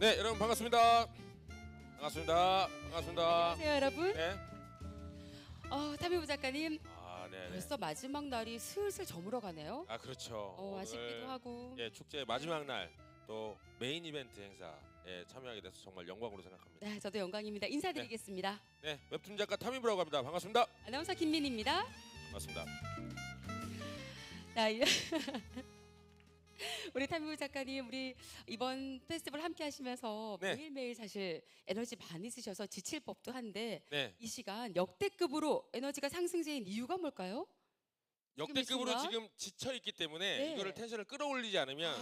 네, 여러분 반갑습니다. 반갑습니다. 반갑습니다. 안녕하세요, 여러분. 네. 타미부 작가님, 네. 벌써 마지막 날이 슬슬 저물어 가네요. 아, 그렇죠. 아쉽기도 하고. 예, 축제 마지막 날 또 메인 이벤트 행사에 참여하게 돼서 정말 영광으로 생각합니다. 네, 저도 영광입니다. 인사드리겠습니다. 네, 웹툰 작가 타미부라고 합니다. 반갑습니다. 아나운서 김민입니다. 반갑습니다. 우리 타미부 작가님, 우리 이번 페스티벌 함께 하시면서 네. 매일매일 사실 에너지 많이 쓰셔서 지칠 법도 한데 네. 이 시간 역대급으로 에너지가 상승세인 이유가 뭘까요? 역대급으로 지금 이 지금 지쳐 있기 때문에 네. 이거를 텐션을 끌어올리지 않으면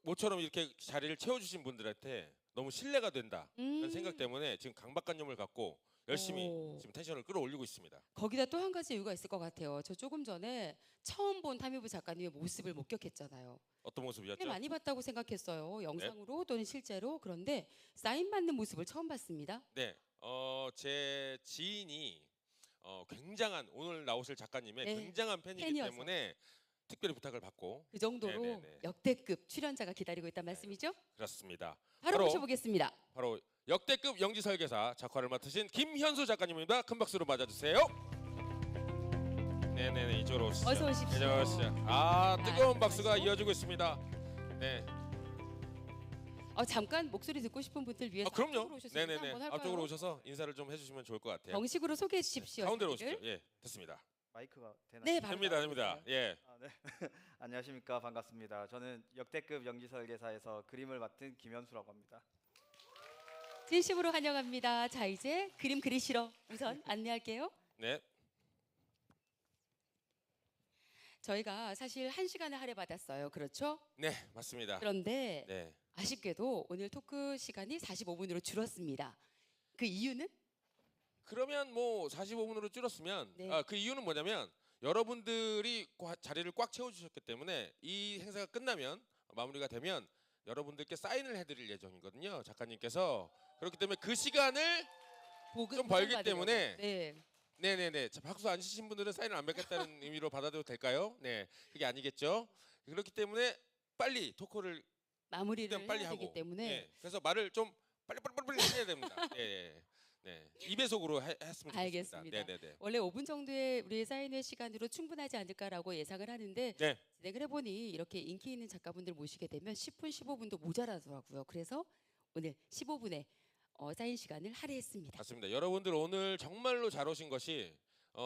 모처럼 이렇게 자리를 채워주신 분들한테 너무 신뢰가 된다는 생각 때문에 지금 강박관념을 갖고 열심히 지금 텐션을 끌어올리고 있습니다. 거기다 또 한 가지 이유가 있을 것 같아요. 저 조금 전에 처음 본 타미부 작가님의 모습을 목격했잖아요. 어떤 모습이었죠? 꽤 많이 봤다고 생각했어요. 영상으로 또는 실제로. 그런데 사인 받는 모습을 처음 봤습니다. 네, 제 지인이 굉장한 오늘 나오실 작가님의 네, 굉장한 팬이기 팬이어서. 때문에 특별히 부탁을 받고 그 정도로 네네네. 역대급 출연자가 기다리고 있단 말씀이죠? 그렇습니다. 바로 모셔보겠습니다. 바로 역대급 연기 설계사 작화를 맡으신 김현수 작가님입니다. 큰 박수로 맞아주세요. 네네네, 이쪽으로 오시죠. 어서 오십시오. 이쪽으로 오시죠. 뜨거운 박수가 이어지고 있습니다. 네. 잠깐 목소리 듣고 싶은 분들 위해서 그럼요. 앞쪽으로 오셔서 인사 네네네. 한번 할까요? 앞쪽으로 오셔서 인사를 좀 해주시면 좋을 것 같아요. 정식으로 소개해 주십시오. 가운데로 저희를. 오십시오. 예, 됐습니다. 마이크가 되나요? 네, 바로 됩니다, 나와주세요. 됩니다. 예. 네. 안녕하십니까, 반갑습니다. 저는 역대급 연기 설계사에서 그림을 맡은 김현수라고 합니다. 진심으로 환영합니다. 자, 이제 그림 그리시러 우선 안내할게요. 네. 저희가 사실 1시간을 할애받았어요. 그렇죠? 네, 맞습니다. 그런데 네. 아쉽게도 오늘 토크 시간이 45분으로 줄었습니다. 그 이유는? 그러면 뭐 45분으로 줄었으면 네. 그 이유는 뭐냐면 여러분들이 자리를 꽉 채워주셨기 때문에 이 행사가 끝나면 마무리가 되면 여러분들께 사인을 해드릴 예정이거든요. 작가님께서. 그렇기 때문에 그 시간을 좀 벌기 때문에 네. 네네네. 자, 박수 안 치신 분들은 사인을 안 받겠다는 의미로 받아들여도 될까요? 네, 그게 아니겠죠. 그렇기 때문에 빨리 토크를 마무리를 빨리 해야 하고 되기 때문에 네, 그래서 말을 좀 빨리 해야 됩니다. 네, 네. 2배속으로 했으면 좋겠습니다. 알겠습니다. 네네네. 원래 5분 정도의 우리의 사인회 시간으로 충분하지 않을까라고 예상을 하는데 네. 진행을 해보니 이렇게 인기 있는 작가분들 모시게 되면 10분, 15분도 모자라더라고요. 그래서 오늘 15분의 사인 시간을 할애했습니다. 맞습니다. 여러분들 오늘 정말로 잘 오신 것이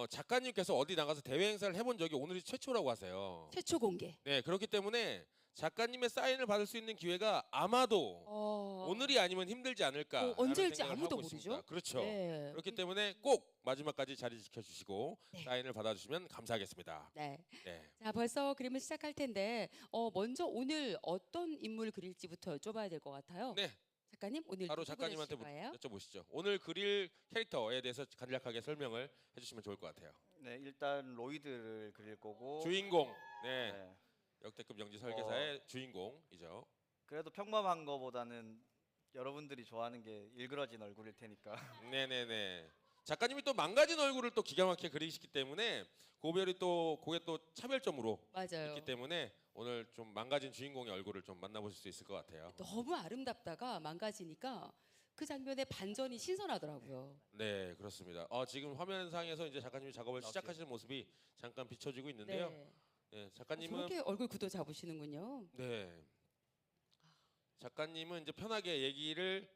작가님께서 어디 나가서 대회 행사를 해본 적이 오늘이 최초라고 하세요. 최초 공개. 네, 그렇기 때문에 작가님의 사인을 받을 수 있는 기회가 아마도 오늘이 아니면 힘들지 않을까. 언제일지 아무도 모르죠. 그렇죠. 네. 그렇기 때문에 꼭 마지막까지 자리 지켜주시고 네. 사인을 받아주시면 감사하겠습니다. 네. 네. 자, 벌써 그림을 시작할 텐데 먼저 오늘 어떤 인물 그릴지부터 여쭤봐야 될 것 같아요. 네. 작가님 오늘 바로 누구 작가님한테 그리실 거예요? 여쭤보시죠. 오늘 그릴 캐릭터에 대해서 간략하게 설명을 해주시면 좋을 것 같아요. 네, 일단 로이드를 그릴 거고. 주인공. 네. 네. 역대급 연기 설계사의 주인공이죠. 그래도 평범한 거보다는 여러분들이 좋아하는 게 일그러진 얼굴일 테니까. 네네네. 작가님이 또 망가진 얼굴을 또 기가 막히게 그리시기 때문에 고별이 또 그게 또 차별점으로 맞아요. 있기 때문에 오늘 좀 망가진 주인공의 얼굴을 좀 만나보실 수 있을 것 같아요. 너무 아름답다가 망가지니까 그 장면의 반전이 신선하더라고요. 네, 그렇습니다. 지금 화면상에서 이제 작가님이 작업을 시작하시는 모습이 잠깐 비춰지고 있는데요. 네. 네, 작가님은 저렇게 얼굴 구도 잡으시는군요. 네. 작가님은 이제 편하게 얘기를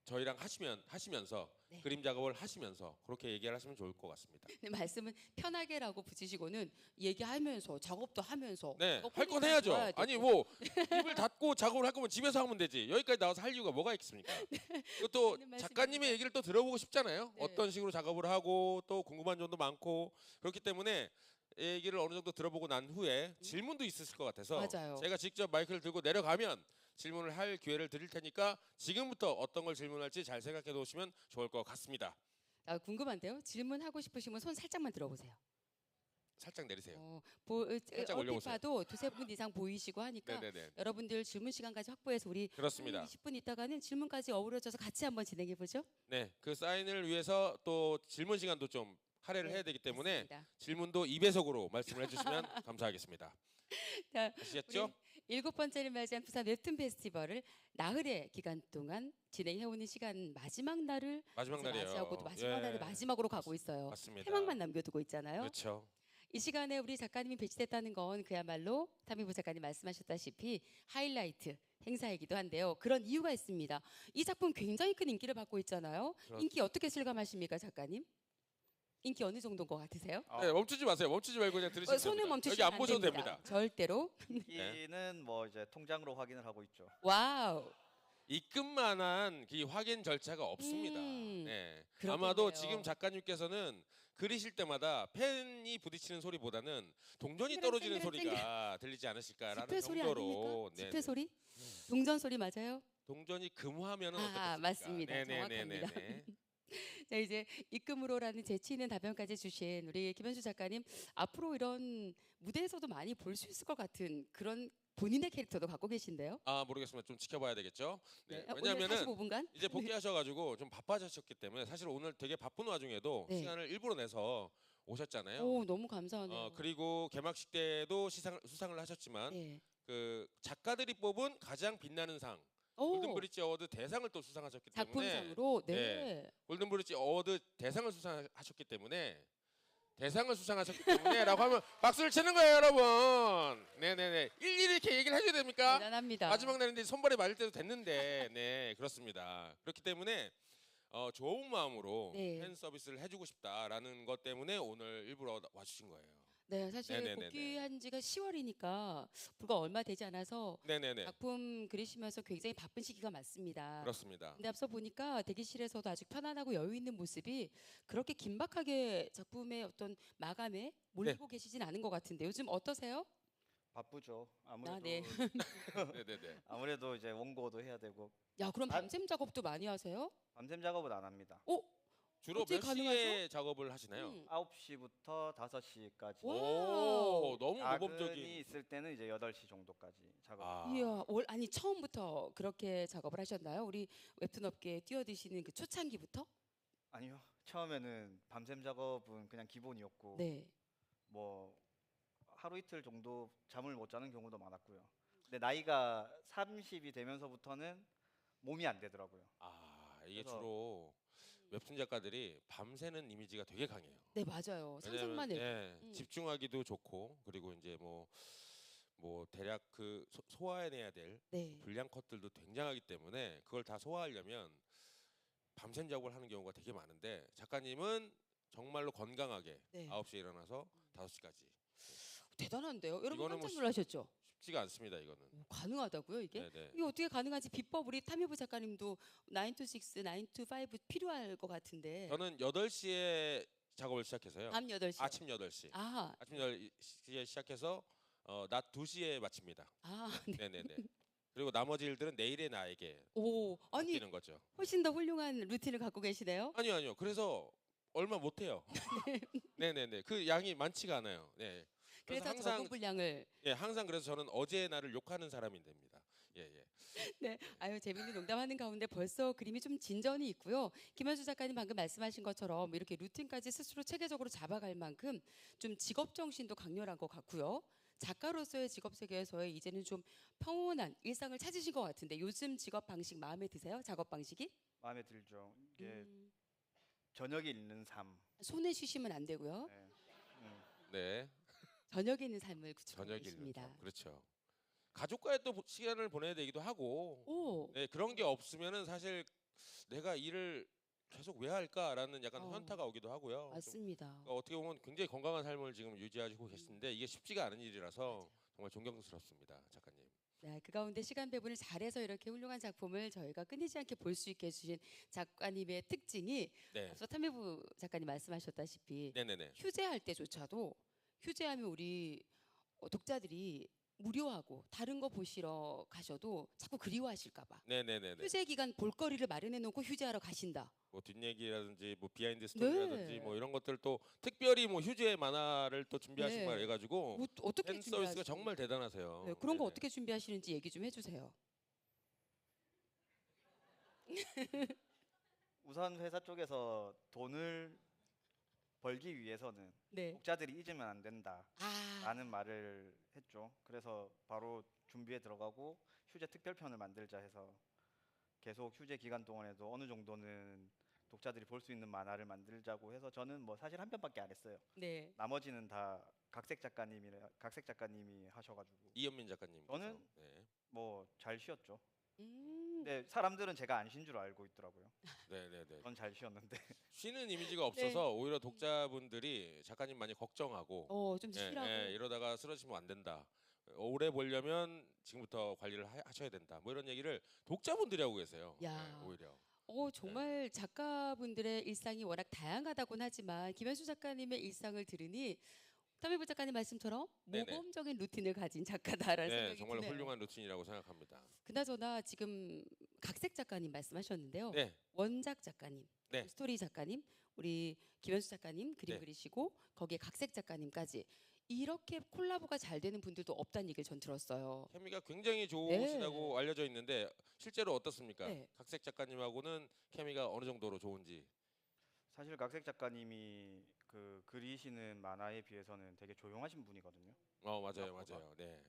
저희랑 하시면서 네. 그림 작업을 하시면서 그렇게 얘기를 하시면 좋을 것 같습니다. 근데 말씀은 편하게라고 붙이시고는 얘기하면서 작업도 하면서 네, 뭐 할 건 폰이 해야죠. 좋아야 되고. 아니 뭐 입을 닫고 작업을 할 거면 집에서 하면 되지. 여기까지 나와서 할 이유가 뭐가 있겠습니까? 또 맞는 말씀입니다. 작가님의 얘기를 또 들어보고 싶잖아요. 네. 어떤 식으로 작업을 하고 또 궁금한 점도 많고 그렇기 때문에 얘기를 어느 정도 들어보고 난 후에 질문도 있으실 것 같아서 맞아요. 제가 직접 마이크를 들고 내려가면 질문을 할 기회를 드릴 테니까 지금부터 어떤 걸 질문할지 잘 생각해 놓으시면 좋을 것 같습니다. 궁금한데요. 질문하고 싶으시면 손 살짝만 들어보세요. 살짝 내리세요. 얼핏 올려보세요. 봐도 두세 분 이상 보이시고 하니까 네네네. 여러분들 질문 시간까지 확보해서 우리 그렇습니다. 20분 있다가는 질문까지 어우러져서 같이 한번 진행해 보죠. 네, 그 사인을 위해서 또 질문 시간도 좀 할애를 해야 되기 때문에 맞습니다. 질문도 2배속으로 말씀을 해주시면 감사하겠습니다. 자, 아시겠죠? 우리 일곱 번째를 맞이한 부산 웹툰 페스티벌을 나흘의 기간 동안 진행해오는 시간 마지막 날을 마지막 이제 날이에요. 맞이하고 또 마지막 예. 날을 마지막으로 가고 있어요. 맞습니다. 태막만 남겨두고 있잖아요. 그렇죠. 이 시간에 우리 작가님이 배치됐다는 건 그야말로 타미부 작가님 말씀하셨다시피 하이라이트 행사이기도 한데요. 그런 이유가 있습니다. 이 작품 굉장히 큰 인기를 받고 있잖아요. 그렇- 인기 어떻게 실감하십니까, 작가님? 인기 어느 정도인 것 같으세요? 네, 멈추지 마세요. 멈추지 말고 그냥 들으시면 손을 됩니다. 멈추시면 여기 안 보셔도 됩니다. 절대로. 인기는 뭐 이제 통장으로 확인을 하고 있죠. 와우. 입금만한 그 확인 절차가 없습니다. 네. 아마도 그렇겠네요. 지금 작가님께서는 그리실 때마다 펜이 부딪히는 소리보다는 동전이 땡그랑 떨어지는 땡그랑 소리가 들리지 않으실까라는 집회 소리 정도로 아닙니까? 집회 소리? 동전 소리 맞아요? 동전이 금화면은 아, 어떻습니까? 맞습니다. 네네네네. 자, 이제 입금으로라는 재치 있는 답변까지 주신 우리 김현수 작가님, 앞으로 이런 무대에서도 많이 볼 수 있을 것 같은 그런 본인의 캐릭터도 갖고 계신데요. 아 모르겠습니다. 좀 지켜봐야 되겠죠. 네. 오늘 왜냐하면은 45분간 이제 복귀하셔가지고 좀 바빠지셨기 때문에 사실 오늘 되게 바쁜 와중에도 네. 시간을 일부러 내서 오셨잖아요. 오, 너무 감사하네요. 그리고 개막식 때도 수상을 하셨지만 네. 그 작가들이 뽑은 가장 빛나는 상 오, 골든브리지 어워드 대상을 또 수상하셨기 때문에 작품상으로 네. 네. 골든브리지 어워드 대상을 수상하셨기 때문에 대상을 수상하셨기 때문에라고 하면 박수를 치는 거예요, 여러분. 네네네. 일일이 이렇게 얘기를 해줘야 됩니까? 대단합니다. 마지막 날인데 손발이 맞을 때도 됐는데, 네 그렇습니다. 그렇기 때문에 좋은 마음으로 네. 팬 서비스를 해주고 싶다라는 것 때문에 오늘 일부러 와주신 거예요. 네, 사실 네네네네. 복귀한 지가 10월이니까 불과 얼마 되지 않아서 네네네. 작품 그리시면서 굉장히 바쁜 시기가 맞습니다. 그렇습니다. 근데 앞서 보니까 대기실에서도 아주 편안하고 여유 있는 모습이 그렇게 긴박하게 작품의 어떤 마감에 몰리고 계시진 않은 것 같은데 요즘 어떠세요? 바쁘죠. 아무래도 네. 네네네. 아무래도 이제 원고도 해야 되고 야, 그럼 아- 밤샘 작업도 많이 하세요? 밤샘 작업은 안 합니다. 어? 주로 어떻게 몇 시에 가능하죠? 작업을 하시나요? 9시부터 5시까지. 와우. 오, 너무 야근이 모범적인. 있을 때는 이제 8시 정도까지 작업. 아, 이야, 아니 처음부터 그렇게 작업을 하셨나요? 우리 웹툰 업계에 뛰어드시는 그 초창기부터? 아니요. 처음에는 밤샘 작업은 그냥 기본이었고 네. 뭐 하루 이틀 정도 잠을 못 자는 경우도 많았고요. 근데 나이가 30이 되면서부터는 몸이 안 되더라고요. 이게 그래서- 주로 웹툰 작가들이 밤새는 이미지가 되게 강해요. 네, 맞아요. 상상만 해도. 예, 음. 집중하기도 좋고 그리고 이제 뭐 대략 그 소화해내야 될 네. 분량 컷들도 굉장하기 때문에 그걸 다 소화하려면 밤샘 작업을 하는 경우가 되게 많은데 작가님은 정말로 건강하게 네. 9시에 일어나서 5시까지 대단한데요. 여러분 이거는 깜짝 뭐 놀라셨죠? 쉽지가 않습니다. 이거는. 가능하다고요, 이게? 네네. 이게 어떻게 가능한지 비법 우리 타미부 작가님도 9 to 6, 9 to 5 필요할 것 같은데. 저는 8시에 작업을 시작해서요. 밤 8시. 아침 8시. 아, 아침 10시에 시작해서 낮 2시에 마칩니다. 네. 네네네. 그리고 나머지 일들은 내일의 나에게 오, 아니 맡기는 거죠. 훨씬 더 훌륭한 루틴을 갖고 계시네요. 아니요. 그래서 얼마 못 해요. 네네네. 그 양이 많지가 않아요. 네. 그래서 그래서 항상 적은 분량을. 항상 그래서 저는 어제의 나를 욕하는 사람이 됩니다. 예. 네, 아유 재밌는 농담하는 가운데 벌써 그림이 좀 진전이 있고요. 김현수 작가님 방금 말씀하신 것처럼 이렇게 루틴까지 스스로 체계적으로 잡아갈 만큼 좀 직업 정신도 강렬한 것 같고요. 작가로서의 직업 세계에서의 이제는 좀 평온한 일상을 찾으신 것 같은데 요즘 직업 방식 마음에 드세요? 작업 방식이? 마음에 들죠. 이게 음, 저녁에 있는 삶. 손에 쉬시면 안 되고요. 네. 네. 저녁에 있는 삶을 구축하고 저녁에 계십니다. 일면 그렇죠. 가족과의 또 시간을 보내야 되기도 하고 오, 네, 그런 게 없으면은 사실 내가 일을 계속 왜 할까라는 약간 어, 현타가 오기도 하고요. 좀 맞습니다. 어떻게 보면 굉장히 건강한 삶을 지금 유지하시고 계시는데 이게 쉽지가 않은 일이라서 정말 존경스럽습니다, 작가님. 네, 그 가운데 시간 배분을 잘해서 이렇게 훌륭한 작품을 저희가 끊이지 않게 볼 수 있게 해주신 작가님의 특징이 네, 앞서 탐미부 작가님 말씀하셨다시피 네네네. 휴재할 때조차도 휴재하면 우리 독자들이 무료하고 다른 거 보시러 가셔도 자꾸 그리워하실까봐 네네네네. 휴재 기간 볼거리를 마련해 놓고 휴재하러 가신다. 뭐 뒷얘기라든지 뭐 비하인드 스토리라든지 네. 뭐 이런 것들 또 특별히 뭐 휴재 만화를 또 준비하신 네. 거 해가지고 뭐 어떻게 팬 서비스가 준비하시는지. 정말 대단하세요. 네, 그런 거 네네. 어떻게 준비하시는지 얘기 좀 해주세요. 우선 회사 쪽에서 돈을 벌기 위해서는 네. 독자들이 잊으면 안 된다라는 아, 말을 했죠. 그래서 바로 준비에 들어가고 휴재 특별편을 만들자 해서 계속 휴재 기간 동안에도 어느 정도는 독자들이 볼 수 있는 만화를 만들자고 해서 저는 뭐 사실 한 편밖에 안 했어요. 네. 나머지는 다 각색 작가님이 하셔가지고 이현민 작가님. 저는 네. 뭐 잘 쉬었죠. 음. 근데 사람들은 제가 안 쉰 줄 알고 있더라고요. 네네네. 전 잘 쉬었는데. 쉬는 이미지가 없어서 오히려 독자분들이 작가님 많이 걱정하고 좀 예, 쉬라고. 이러다가 쓰러지면 안 된다. 오래 보려면 지금부터 관리를 하셔야 된다. 뭐 이런 얘기를 독자분들이 하고 계세요. 야. 오히려. 정말 작가분들의 일상이 워낙 다양하다곤 하지만 김현수 작가님의 일상을 들으니 타미부 작가님 말씀처럼 네네. 모범적인 루틴을 가진 작가다라는 네, 생각이 정말 드네요. 훌륭한 루틴이라고 생각합니다. 그나저나 지금 각색 작가님 말씀하셨는데요. 네, 원작 작가님, 네. 스토리 작가님, 우리 김현수 작가님 그림 네. 그리시고 거기에 각색 작가님까지 이렇게 콜라보가 잘 되는 분들도 없다는 얘기를 전 들었어요. 케미가 굉장히 좋으시다고 알려져 있는데 실제로 어떻습니까? 네. 각색 작가님하고는 케미가 어느 정도로 좋은지. 사실 각색 작가님이 그 그리시는 만화에 비해서는 되게 조용하신 분이거든요. 맞아요, 생각보다. 맞아요. 네.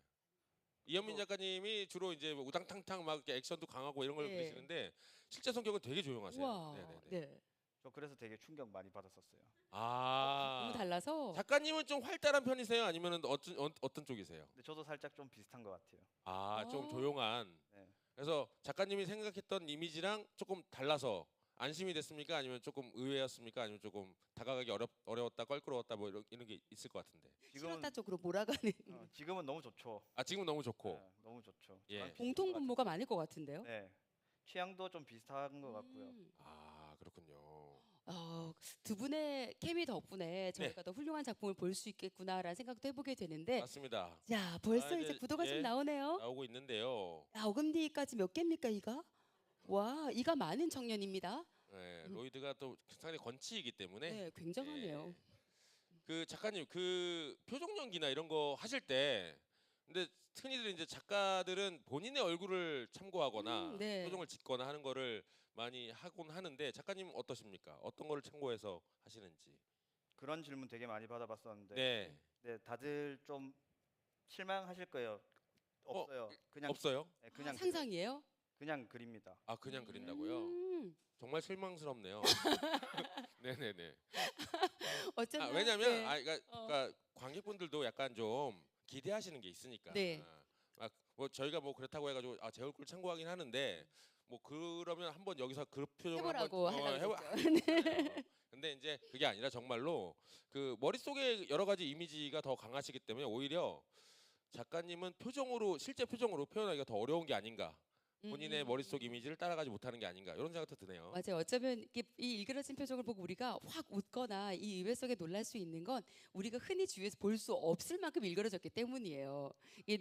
이현민 또- 작가님이 주로 이제 뭐 우당탕탕 막 이렇게 액션도 강하고 이런 걸 네. 그리시는데 실제 성격은 되게 조용하세요. 우와, 네네네. 네. 저 그래서 되게 충격 많이 받았었어요. 너무 달라서. 작가님은 좀 활달한 편이세요? 아니면은 어떤 쪽이세요? 근데 저도 살짝 좀 비슷한 것 같아요. 좀 아. 조용한. 네. 그래서 작가님이 생각했던 이미지랑 조금 달라서 안심이 됐습니까? 아니면 조금 의외였습니까? 아니면 조금 다가가기 어려웠다, 껄끄러웠다 뭐 이런 게 있을 것 같은데. 지금은 싫었다 쪽으로 몰아가는 지금은 너무 좋죠. 지금은 너무 좋고. 네, 너무 좋죠. 예. 저랑 비슷한 공통 것 같아요. 분모가 많을 것 같은데요. 네. 취향도 좀 비슷한 것 같고요. 그렇군요. 두 분의 케미 덕분에 저희가 더 훌륭한 작품을 볼 수 있겠구나라는 생각도 해보게 되는데, 맞습니다. 자 벌써 이제, 이제 구도가 예. 좀 나오네요. 나오고 있는데요. 어금니까지 몇 개입니까 이가? 와, 이가 많은 청년입니다. 로이드가 또 상당히 건치이기 때문에 네, 굉장하네요. 그 작가님 그 표정 연기나 이런 거 하실 때 근데 흔히들 이제 작가들은 본인의 얼굴을 참고하거나 네. 표정을 짓거나 하는 거를 많이 하곤 하는데 작가님 어떠십니까? 어떤 거를 참고해서 하시는지. 그런 질문 되게 많이 받아봤었는데 네. 네, 다들 좀 실망하실 거예요. 없어요. 그냥 없어요? 네, 그냥 상상이에요? 그냥 그립니다. 그냥 그린다고요? 음, 정말 실망스럽네요. 네네네. 어쩌면 왜냐면 네. 그러니까 관객분들도 약간 좀 기대하시는 게 있으니까. 네. 뭐 저희가 뭐 그렇다고 해가지고 제 얼굴 참고하긴 하는데 뭐 그러면 한번 여기서 그 표정을 해보라고 한번 하려고 해보. 근데 이제 그게 아니라 정말로 그 머릿속에 여러 가지 이미지가 더 강하시기 때문에 오히려 작가님은 실제 표정으로 표현하기가 더 어려운 게 아닌가. 본인의 머릿속 이미지를 따라가지 못하는 게 아닌가 이런 생각도 드네요. 맞아요. 어쩌면 이 일그러진 표정을 보고 우리가 확 웃거나 이 의외 속에 놀랄 수 있는 건 우리가 흔히 주위에서 볼 수 없을 만큼 일그러졌기 때문이에요.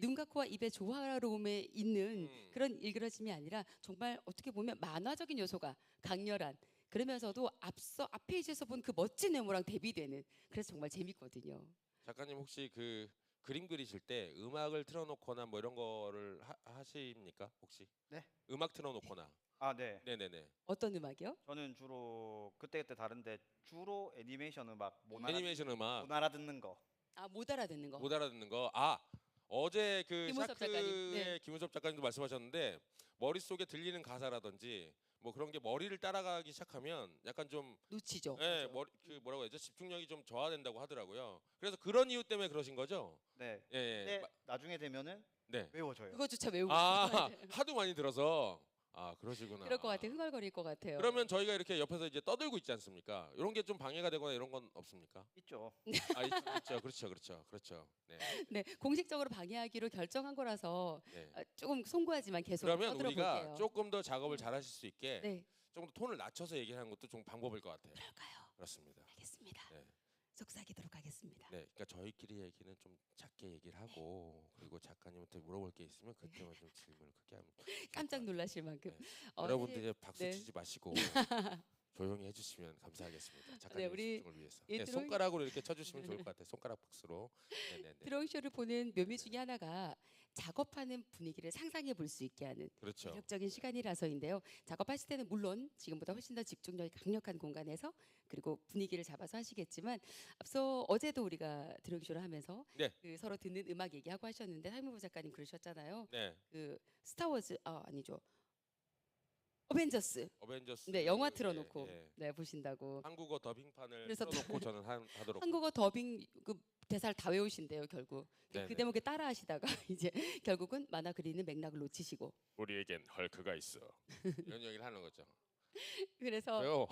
눈과 코와 입의 조화로움에 있는 그런 일그러짐이 아니라 정말 어떻게 보면 만화적인 요소가 강렬한, 그러면서도 앞 페이지에서 본 그 멋진 외모랑 대비되는, 그래서 정말 재밌거든요. 작가님 혹시 그 그림 그리실 때 음악을 틀어놓거나 뭐 이런 거를 하십니까 혹시? 네. 음악 틀어놓거나. 네. 네네네. 어떤 음악이요? 저는 주로 그때그때 다른데 주로 애니메이션 음악 애니메이션 음악 못 알아듣는 거. 못 알아듣는 거. 못 알아듣는 거. 어제 그 김우섭 작가님. 네. 샤크의 김우섭 작가님도 말씀하셨는데 머릿속에 들리는 가사라든지 뭐 그런 게 머리를 따라가기 시작하면 약간 좀 놓치죠. 뭐라고 해야죠? 집중력이 좀 저하된다고 하더라고요. 그래서 그런 이유 때문에 그러신 거죠? 네. 예. 근데 나중에 되면은 네. 외워져요. 그거조차 외우고 하도 많이 들어서 그러시구나. 그럴 것 같아요. 흥얼거릴 것 같아요. 그러면 저희가 이렇게 옆에서 이제 떠들고 있지 않습니까? 이런 게 좀 방해가 되거나 이런 건 없습니까? 있죠. 있죠. 그렇죠. 네. 네, 공식적으로 방해하기로 결정한 거라서 네. 조금 송구하지만 계속 그러면 떠들어 우리가 볼게요. 조금 더 작업을 잘하실 수 있게 네, 조금 더 톤을 낮춰서 얘기하는 것도 좀 방법일 것 같아요. 그럴까요? 그렇습니다. 알겠습니다. 네. 속삭이도록 하겠습니다. 네, 그러니까 저희끼리 얘기는 좀 작게 얘기를 하고 그리고 작가님한테 물어볼 게 있으면 그때만 좀 질문을 크게 하면 좋을 것 깜짝 같아요. 놀라실 만큼. 네. 여러분들 이제 박수 네. 치지 마시고 조용히 해주시면 감사하겠습니다. 작가님 네, 우리 집중을 위해서. 이 네, 드로잉- 손가락으로 이렇게 쳐주시면 좋을 것 같아요. 손가락 박수로. 네네네. 드로잉 쇼를 보는 묘미 중에 하나가 작업하는 분위기를 상상해 볼 수 있게 하는 그렇죠. 매력적인 시간이라서인데요. 작업하실 때는 물론 지금보다 훨씬 더 집중력이 강력한 공간에서 그리고 분위기를 잡아서 하시겠지만 앞서 어제도 우리가 드론쇼를 하면서 네. 그 서로 듣는 음악 얘기하고 하셨는데 상무부 작가님 그러셨잖아요. 네. 그 스타워즈 아니죠. 어벤져스. 어벤져스. 네, 영화 예, 틀어놓고 예. 네 보신다고. 한국어 더빙판을 그래서 틀어놓고 저는 하도록. 한국어 더빙 그 대사를 다 외우신대요 결국. 네네. 그 대목에 따라하시다가 이제 결국은 만화 그리는 맥락을 놓치시고. 우리에겐 헐크가 있어. 이런 얘기를 하는 거죠. 그래서 왜요?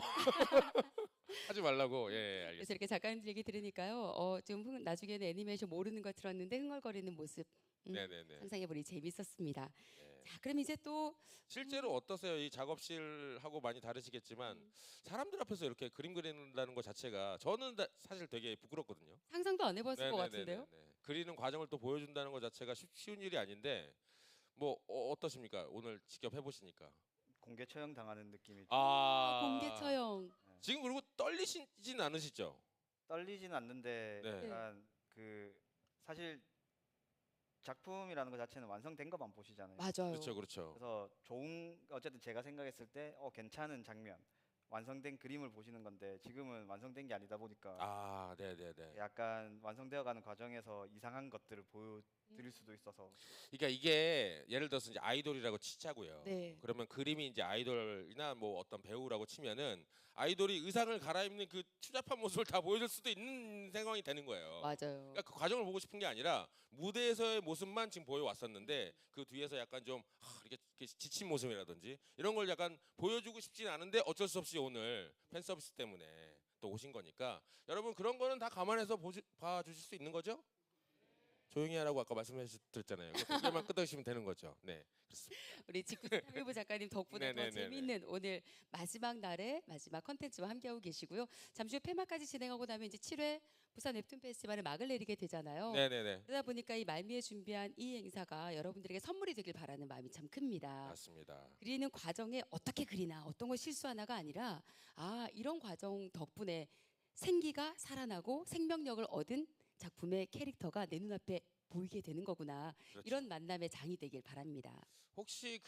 하지 말라고. 예, 그래서 알겠습니다. 이렇게 작가님들 얘기 들으니까요. 좀 나중에는 애니메이션 모르는 거 들었는데 흥얼거리는 모습 네네네. 상상해보니 재밌었습니다. 네. 자, 그럼 이제 또 실제로 어떠세요? 이 작업실하고 많이 다르시겠지만 사람들 앞에서 이렇게 그림 그린다는 것 자체가 저는 사실 되게 부끄럽거든요. 상상도 안 해봤을 것 같은데요. 네네네네. 그리는 과정을 또 보여준다는 것 자체가 쉬운 일이 아닌데 뭐 어떠십니까? 오늘 직접 해보시니까. 공개 처형 당하는 느낌이 공개 처형. 지금 그리고 떨리시진 않으시죠? 떨리진 않는데 네. 약간 그 사실 작품이라는 것 자체는 완성된 것만 보시잖아요. 맞아요. 그렇죠, 그렇죠. 그래서 어쨌든 제가 생각했을 때 괜찮은 장면, 완성된 그림을 보시는 건데 지금은 완성된 게 아니다 보니까 네네네. 약간 완성되어가는 과정에서 이상한 것들을 보여드릴 수도 있어서 그러니까 이게 예를 들어서 이제 아이돌이라고 치자고요. 네. 그러면 그림이 이제 아이돌이나 뭐 어떤 배우라고 치면은 아이돌이 의상을 갈아입는 그 추잡한 모습을 다 보여줄 수도 있는 상황이 되는 거예요. 맞아요. 그러니까 그 과정을 보고 싶은 게 아니라 무대에서의 모습만 지금 보여왔었는데 그 뒤에서 약간 좀 이렇게 지친 모습이라든지 이런 걸 약간 보여주고 싶진 않은데 어쩔 수 없이 오늘 팬 서비스 때문에 또 오신 거니까 여러분 그런 거는 다 감안해서 봐주실 수 있는 거죠? 조용히 하라고 아까 말씀하셨잖아요. 고개만 끄덕이시면 되는 거죠. 네, 그렇습니다. 우리 직구 상무부 작가님 덕분에 더 네네네네. 재미있는 오늘 마지막 날의 마지막 컨텐츠와 함께하고 계시고요. 잠시 후 폐막까지 진행하고 나면 이제 7회 부산 웹툰 페스티벌에 막을 내리게 되잖아요. 네네네. 그러다 보니까 이 말미에 준비한 이 행사가 여러분들에게 선물이 되길 바라는 마음이 참 큽니다. 맞습니다. 그리는 과정에 어떻게 그리나 어떤 걸 실수하나가 아니라 이런 과정 덕분에 생기가 살아나고 생명력을 얻은 작품의 캐릭터가 내 눈앞에 보이게 되는 거구나. 그렇죠. 이런 만남의 장이 되길 바랍니다. 혹시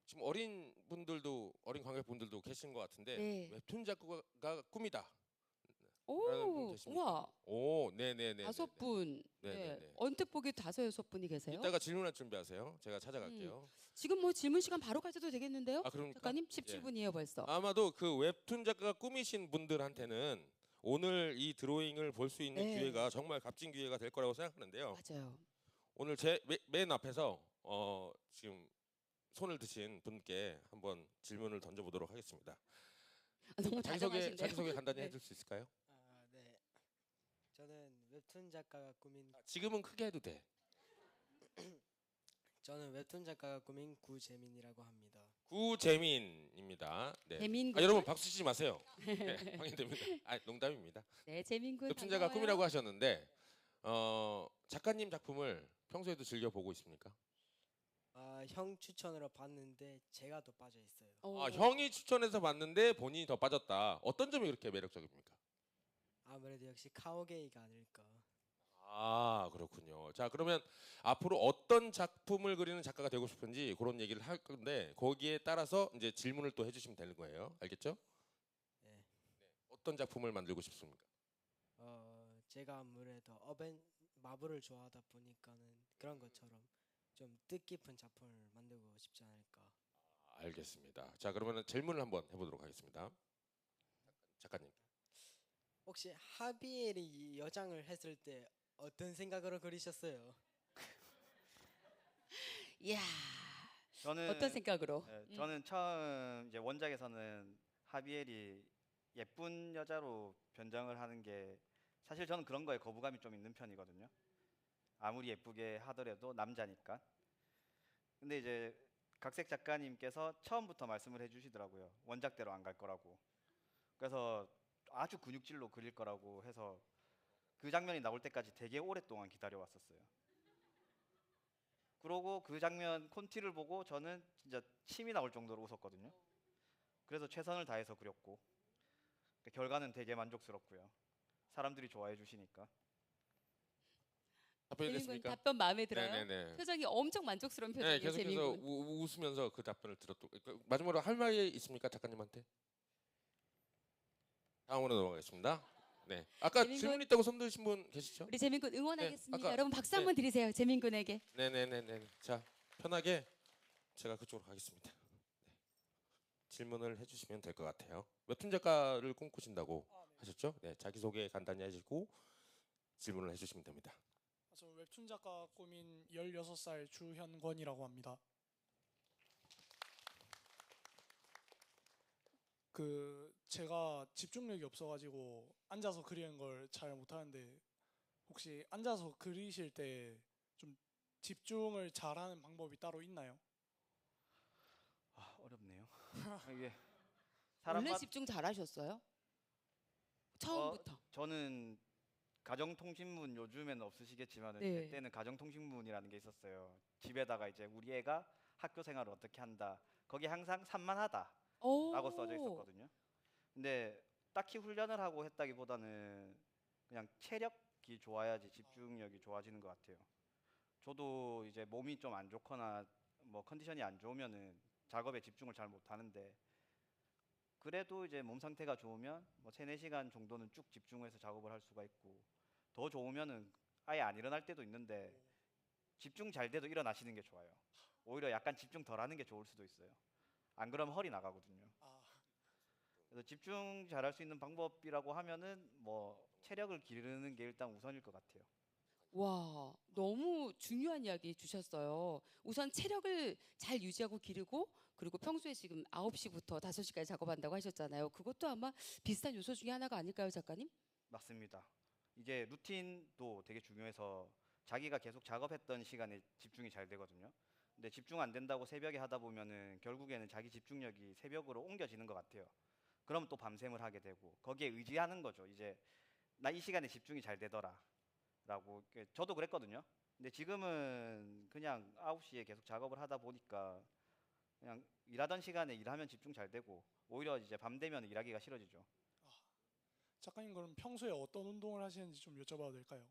지금 어린 관객분들도 계신 것 같은데 네. 웹툰 작가가 꿈이다. 분 오, 계십니까? 우와, 오, 네네네. 5분. 네네네. 네. 언뜻 보기 5-6분이 계세요. 이따가 질문할 준비하세요. 제가 찾아갈게요. 지금 뭐 질문 시간 바로 가져도 되겠는데요? 그러니까 작가님 17분이에요 벌써. 아마도 그 웹툰 작가가 꿈이신 분들한테는 오늘 이 드로잉을 볼 수 있는 네. 기회가 정말 값진 기회가 될 거라고 생각하는데요. 맞아요. 오늘 제 맨 앞에서 지금 손을 드신 분께 한번 질문을 던져보도록 하겠습니다. 너무 다정하신데요. 자기소개 간단히 네. 해줄 수 있을까요? 네. 저는 웹툰 작가가 꾸민 지금은 크게 해도 돼. 저는 웹툰 작가가 꾸민 구재민이라고 합니다. 구재민입니다. 네. 재민군. 여러분 박수 치지 마세요. 네, 방해됩니다. 농담입니다. 네, 재민군. 웹툰 작가 반가워요. 꿈이라고 하셨는데 작가님 작품을 평소에도 즐겨 보고 있습니까? 형 추천으로 봤는데 제가 더 빠져 있어요. 형이 추천해서 봤는데 본인이 더 빠졌다. 어떤 점이 그렇게 매력적입니까? 아무래도 역시 카오게이가 아닐까. 그렇군요. 자, 그러면 앞으로 어떤 작품을 그리는 작가가 되고 싶은지 그런 얘기를 할 건데 거기에 따라서 이제 질문을 또 해주시면 되는 거예요. 알겠죠? 네. 어떤 작품을 만들고 싶습니까? 제가 아무래도 마블을 좋아하다 보니까는 그런 것처럼 좀 뜻깊은 작품을 만들고 싶지 않을까. 알겠습니다. 자, 그러면 질문을 한번 해보도록 하겠습니다. 작가님. 혹시 하비엘이 여장을 했을 때 어떤 생각으로 그리셨어요? 이야, 저는 어떤 생각으로? 저는 처음 이제 원작에서는 하비엘이 예쁜 여자로 변장을 하는 게 사실 저는 그런 거에 거부감이 좀 있는 편이거든요. 아무리 예쁘게 하더라도 남자니까. 근데 이제 각색 작가님께서 처음부터 말씀을 해주시더라고요. 원작대로 안 갈 거라고. 그래서 아주 근육질로 그릴 거라고 해서 그 장면이 나올 때까지 되게 오랫동안 기다려왔었어요. 그러고 그 장면 콘티를 보고 저는 진짜 침이 나올 정도로 웃었거든요. 그래서 최선을 다해서 그렸고 결과는 되게 만족스럽고요. 사람들이 좋아해 주시니까. 답변이 재민군 됐습니까? 답변 마음에 들어요? 네네네. 표정이 엄청 만족스러운 네, 표정이에요. 계속해서 재민군. 웃으면서 그 답변을 들었고 마지막으로 할 말이 있습니까, 작가님한테? 다음으로 넘어가겠습니다. 네. 아까 재민군- 질문 있다고 손 드신 분 계시죠? 우리 재민군 응원하겠습니다. 네, 아까- 여러분 박수 네. 한번 드리세요. 재민군에게. 네네네네. 자, 편하게 제가 그쪽으로 가겠습니다. 네. 질문을 해주시면 될 것 같아요. 웹툰 작가를 꿈꾸신다고 하셨죠? 네, 자기 소개 간단히 해주시고 질문을 해주시면 됩니다. 저 웹툰 작가 꿈인 16살 주현권이라고 합니다. 제가 집중력이 없어가지고 앉아서 그리는 걸 잘 못하는데 혹시 앉아서 그리실 때 좀 집중을 잘하는 방법이 따로 있나요? 아, 어렵네요. 이게 원래 사람마다 집중 잘하셨어요? 처음부터. 저는 가정통신문 요즘에는 없으시겠지만 네. 그때는 가정통신문이라는 게 있었어요. 집에다가 이제 우리 애가 학교 생활을 어떻게 한다. 거기 항상 산만하다라고 써져 있었거든요. 근데 딱히 훈련을 하고 했다기보다는 그냥 체력이 좋아야지 집중력이 좋아지는 것 같아요. 저도 이제 몸이 좀 안 좋거나 뭐 컨디션이 안 좋으면은 작업에 집중을 잘 못하는데 그래도 이제 몸 상태가 좋으면 뭐 3-4시간 정도는 쭉 집중해서 작업을 할 수가 있고 더 좋으면은 아예 안 일어날 때도 있는데 집중 잘 돼도 일어나시는 게 좋아요. 오히려 약간 집중 덜 하는 게 좋을 수도 있어요. 안 그러면 허리 나가거든요. 그래서 집중 잘할 수 있는 방법이라고 하면은 뭐 체력을 기르는 게 일단 우선일 것 같아요. 와, 너무 중요한 이야기 주셨어요. 우선 체력을 잘 유지하고 기르고 그리고 평소에 지금 9시부터 5시까지 작업한다고 하셨잖아요. 그것도 아마 비슷한 요소 중에 하나가 아닐까요, 작가님? 맞습니다. 이게 루틴도 되게 중요해서 자기가 계속 작업했던 시간에 집중이 잘 되거든요. 근데 집중 안 된다고 새벽에 하다 보면은 결국에는 자기 집중력이 새벽으로 옮겨지는 것 같아요. 그럼 또 밤샘을 하게 되고 거기에 의지하는 거죠. 이제 나 이 시간에 집중이 잘 되더라라고. 저도 그랬거든요. 근데 지금은 그냥 9시에 계속 작업을 하다 보니까 그냥 일하던 시간에 일하면 집중 잘 되고 오히려 이제 밤 되면 일하기가 싫어지죠. 작가님 그럼 평소에 어떤 운동을 하시는지 좀 여쭤봐도 될까요?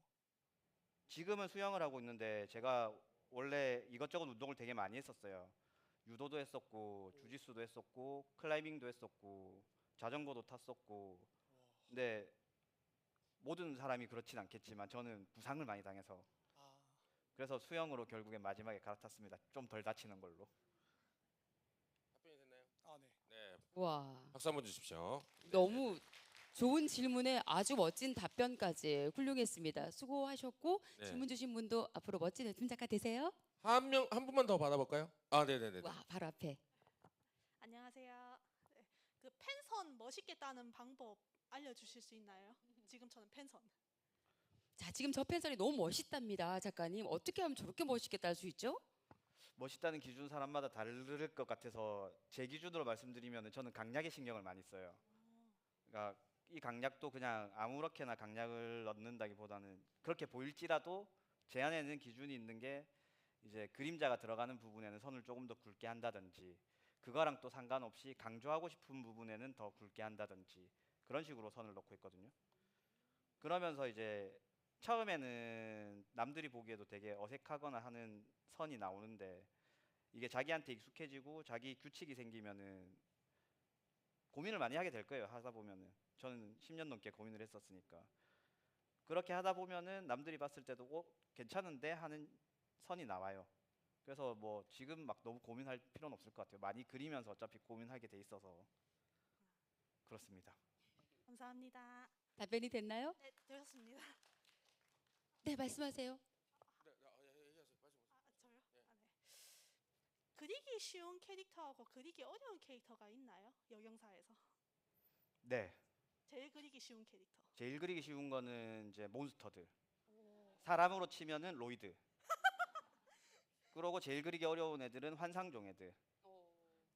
지금은 수영을 하고 있는데 제가 원래 이것저것 운동을 되게 많이 했었어요. 유도도 했었고 주짓수도 했었고 클라이밍도 했었고 자전거도 탔었고. 근데 모든 사람이 그렇진 않겠지만 저는 부상을 많이 당해서 그래서 수영으로 결국엔 마지막에 갈아탔습니다. 좀 덜 다치는 걸로. 답변이 됐나요? 네. 네, 와, 박수 한번 주십시오. 너무 좋은 질문에 아주 멋진 답변까지 훌륭했습니다. 수고하셨고 네. 질문 주신 분도 앞으로 멋진 웹툰 작가 되세요. 한 분만 더 받아볼까요? 아, 네네네. 와, 바로 앞에. 안녕하세요. 네, 그 펜선 멋있게 따는 방법 알려주실 수 있나요? 지금처럼 펜선. 자, 지금 저 펜선이 너무 멋있답니다, 작가님. 어떻게 하면 저렇게 멋있게 딸 수 있죠? 멋있다는 기준 사람마다 다를 것 같아서 제 기준으로 말씀드리면 저는 강약에 신경을 많이 써요. 그러니까 이 강약도 그냥 아무렇게나 강약을 넣는다기보다는 그렇게 보일지라도 제 안에는 기준이 있는 게 이제 그림자가 들어가는 부분에는 선을 조금 더 굵게 한다든지 그거랑 또 상관없이 강조하고 싶은 부분에는 더 굵게 한다든지 그런 식으로 선을 넣고 있거든요. 그러면서 이제 처음에는 남들이 보기에도 되게 어색하거나 하는 선이 나오는데 이게 자기한테 익숙해지고 자기 규칙이 생기면은 고민을 많이 하게 될 거예요. 하다 보면은 저는 10년 넘게 고민을 했었으니까 그렇게 하다 보면은 남들이 봤을 때도 괜찮은데 하는 선이 나와요. 그래서 뭐 지금 막 너무 고민할 필요는 없을 것 같아요. 많이 그리면서 어차피 고민하게 돼 있어서 그렇습니다. 감사합니다. 답변이 됐나요? 네, 되셨습니다. 네, 말씀하세요. 저요? 네. 그리기 쉬운 캐릭터하고 그리기 어려운 캐릭터가 있나요? 여경사에서. 네, 제일 그리기 쉬운 캐릭터. 제일 그리기 쉬운 거는 이제 몬스터들. 사람으로 치면은 로이드. 그러고 제일 그리기 어려운 애들은 환상종 애들.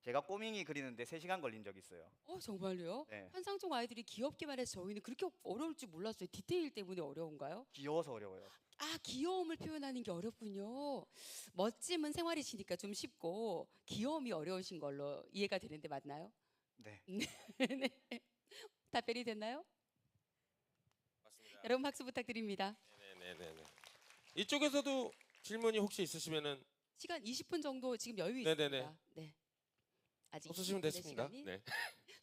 제가 꼬밍이 그리는데 3시간 걸린 적 있어요. 정말요? 네. 환상종 아이들이 귀엽기만 해서 저희는 그렇게 어려울 줄 몰랐어요. 디테일 때문에 어려운가요? 귀여워서 어려워요. 아, 귀여움을 표현하는 게 어렵군요. 멋짐은 생활이시니까 좀 쉽고 귀여움이 어려우신 걸로 이해가 되는데 맞나요? 네. 네. 답변이 됐나요? 맞습니다. 여러분 박수 부탁드립니다. 네네네. 이쪽에서도 질문이 혹시 있으시면은 시간 20분 정도 지금 여유 네네네. 있습니다. 네. 아직 없으시면 20분의 됐습니다. 시간이 네.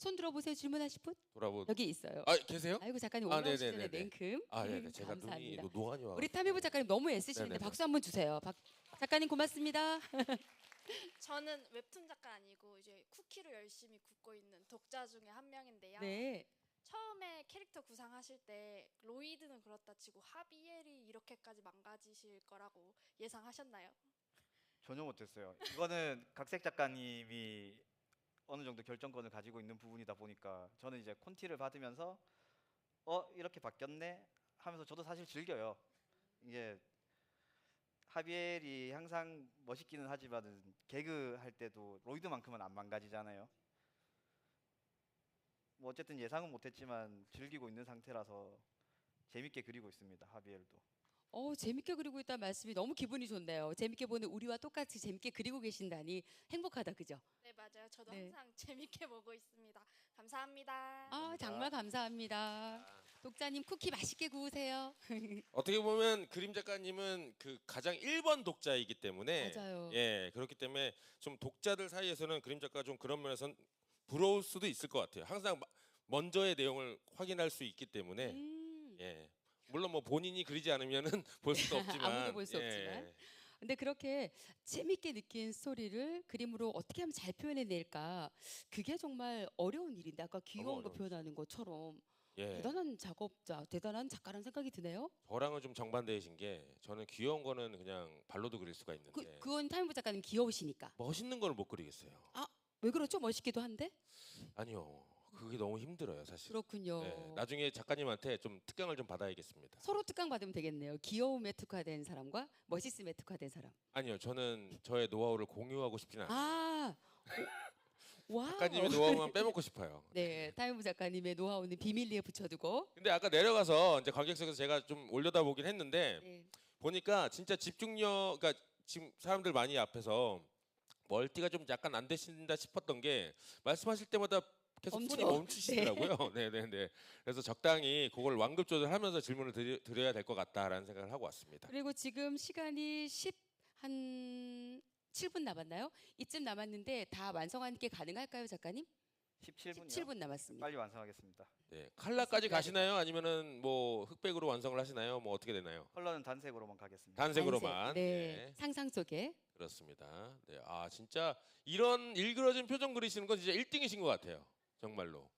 손 들어보세요. 질문하실 분 돌아보. 여기 있어요. 아 계세요? 아이고 작가님 아, 올라오시기 전에 네네네네. 냉큼. 아 네네. 제가 눈이 감사합니다. 노안이 와. 우리 탐해부 작가님 너무 애쓰시는데 네네네. 박수 한번 주세요. 작가님 고맙습니다. 저는 웹툰 작가 아니고 이제 쿠키를 열심히 굽고 있는 독자 중에 한 명인데요. 네. 처음에 캐릭터 구상하실 때 로이드는 그렇다 치고 하비엘이 이렇게까지 망가지실 거라고 예상하셨나요? 전혀 못했어요. 이거는 각색 작가님이 어느 정도 결정권을 가지고 있는 부분이다 보니까 저는 이제 콘티를 받으면서 이렇게 바뀌었네 하면서 저도 사실 즐겨요. 이게 하비엘이 항상 멋있기는 하지만은 개그 할 때도 로이드만큼은 안 망가지잖아요. 뭐 어쨌든 예상은 못했지만 즐기고 있는 상태라서 재밌게 그리고 있습니다. 하비엘도. 재밌게 그리고 있다는 말씀이 너무 기분이 좋네요. 재밌게 보는 우리와 똑같이 재밌게 그리고 계신다니 행복하다, 그죠? 네, 맞아요. 저도 네. 항상 재밌게 보고 있습니다. 감사합니다. 아, 정말 감사합니다. 독자님 쿠키 맛있게 구우세요. 어떻게 보면 그림 작가님은 그 가장 1번 독자이기 때문에 맞아요. 예 그렇기 때문에 좀 독자들 사이에서는 그림 작가 좀 그런 면에선 부러울 수도 있을 것 같아요. 항상 먼저의 내용을 확인할 수 있기 때문에 예 물론 뭐 본인이 그리지 않으면은 볼 수도 없지만 아무도 볼 수 없지만. 근데 그렇게 재밌게 느낀 스토리를 그림으로 어떻게 하면 잘 표현해낼까, 그게 정말 어려운 일인데 아까 귀여운 거 어려웠어요. 표현하는 것처럼 예 대단한 작업자, 대단한 작가라는 생각이 드네요. 저랑은 좀 정반대이신 게 저는 귀여운 거는 그냥 발로도 그릴 수가 있는데 그건 타임부 작가님 귀여우시니까. 멋있는 걸 못 그리겠어요. 왜 그렇죠? 멋있기도 한데. 아니요 그게 너무 힘들어요 사실. 그렇군요. 네, 나중에 작가님한테 좀 특강을 좀 받아야겠습니다. 서로 특강 받으면 되겠네요. 귀여움에 특화된 사람과 멋있음에 특화된 사람. 아니요 저는 저의 노하우를 공유하고 싶지는 않아요. 아, 와. 작가님의 노하우만 빼먹고 싶어요. 네, 타임부 작가님의 노하우는 비밀리에 붙여두고. 근데 아까 내려가서 이제 관객석에서 제가 좀 올려다보긴 했는데 네. 보니까 진짜 집중력, 그러니까 지금 사람들 많이 앞에서 멀티가 좀 약간 안 되신다 싶었던 게 말씀하실 때마다 계속 손이 멈춰. 멈추시더라고요. 네네네. 그래서 적당히 그걸 완급 조절하면서 질문을 드려야 될 것 같다라는 생각을 하고 왔습니다. 그리고 지금 시간이 한 7분 남았나요? 이쯤 남았는데 다 완성하는 게 가능할까요, 작가님? 17분이요. 17분 남았습니다. 빨리 완성하겠습니다. 네, 칼라까지 가시나요? 아니면은 뭐 흑백으로 완성을 하시나요? 뭐 어떻게 되나요? 컬러는 단색으로만 가겠습니다. 단색으로만. 네, 상상 속에. 그렇습니다. 네, 아 진짜 이런 일그러진 표정 그리시는 건 진짜 1등이신 것 같아요. 정말로.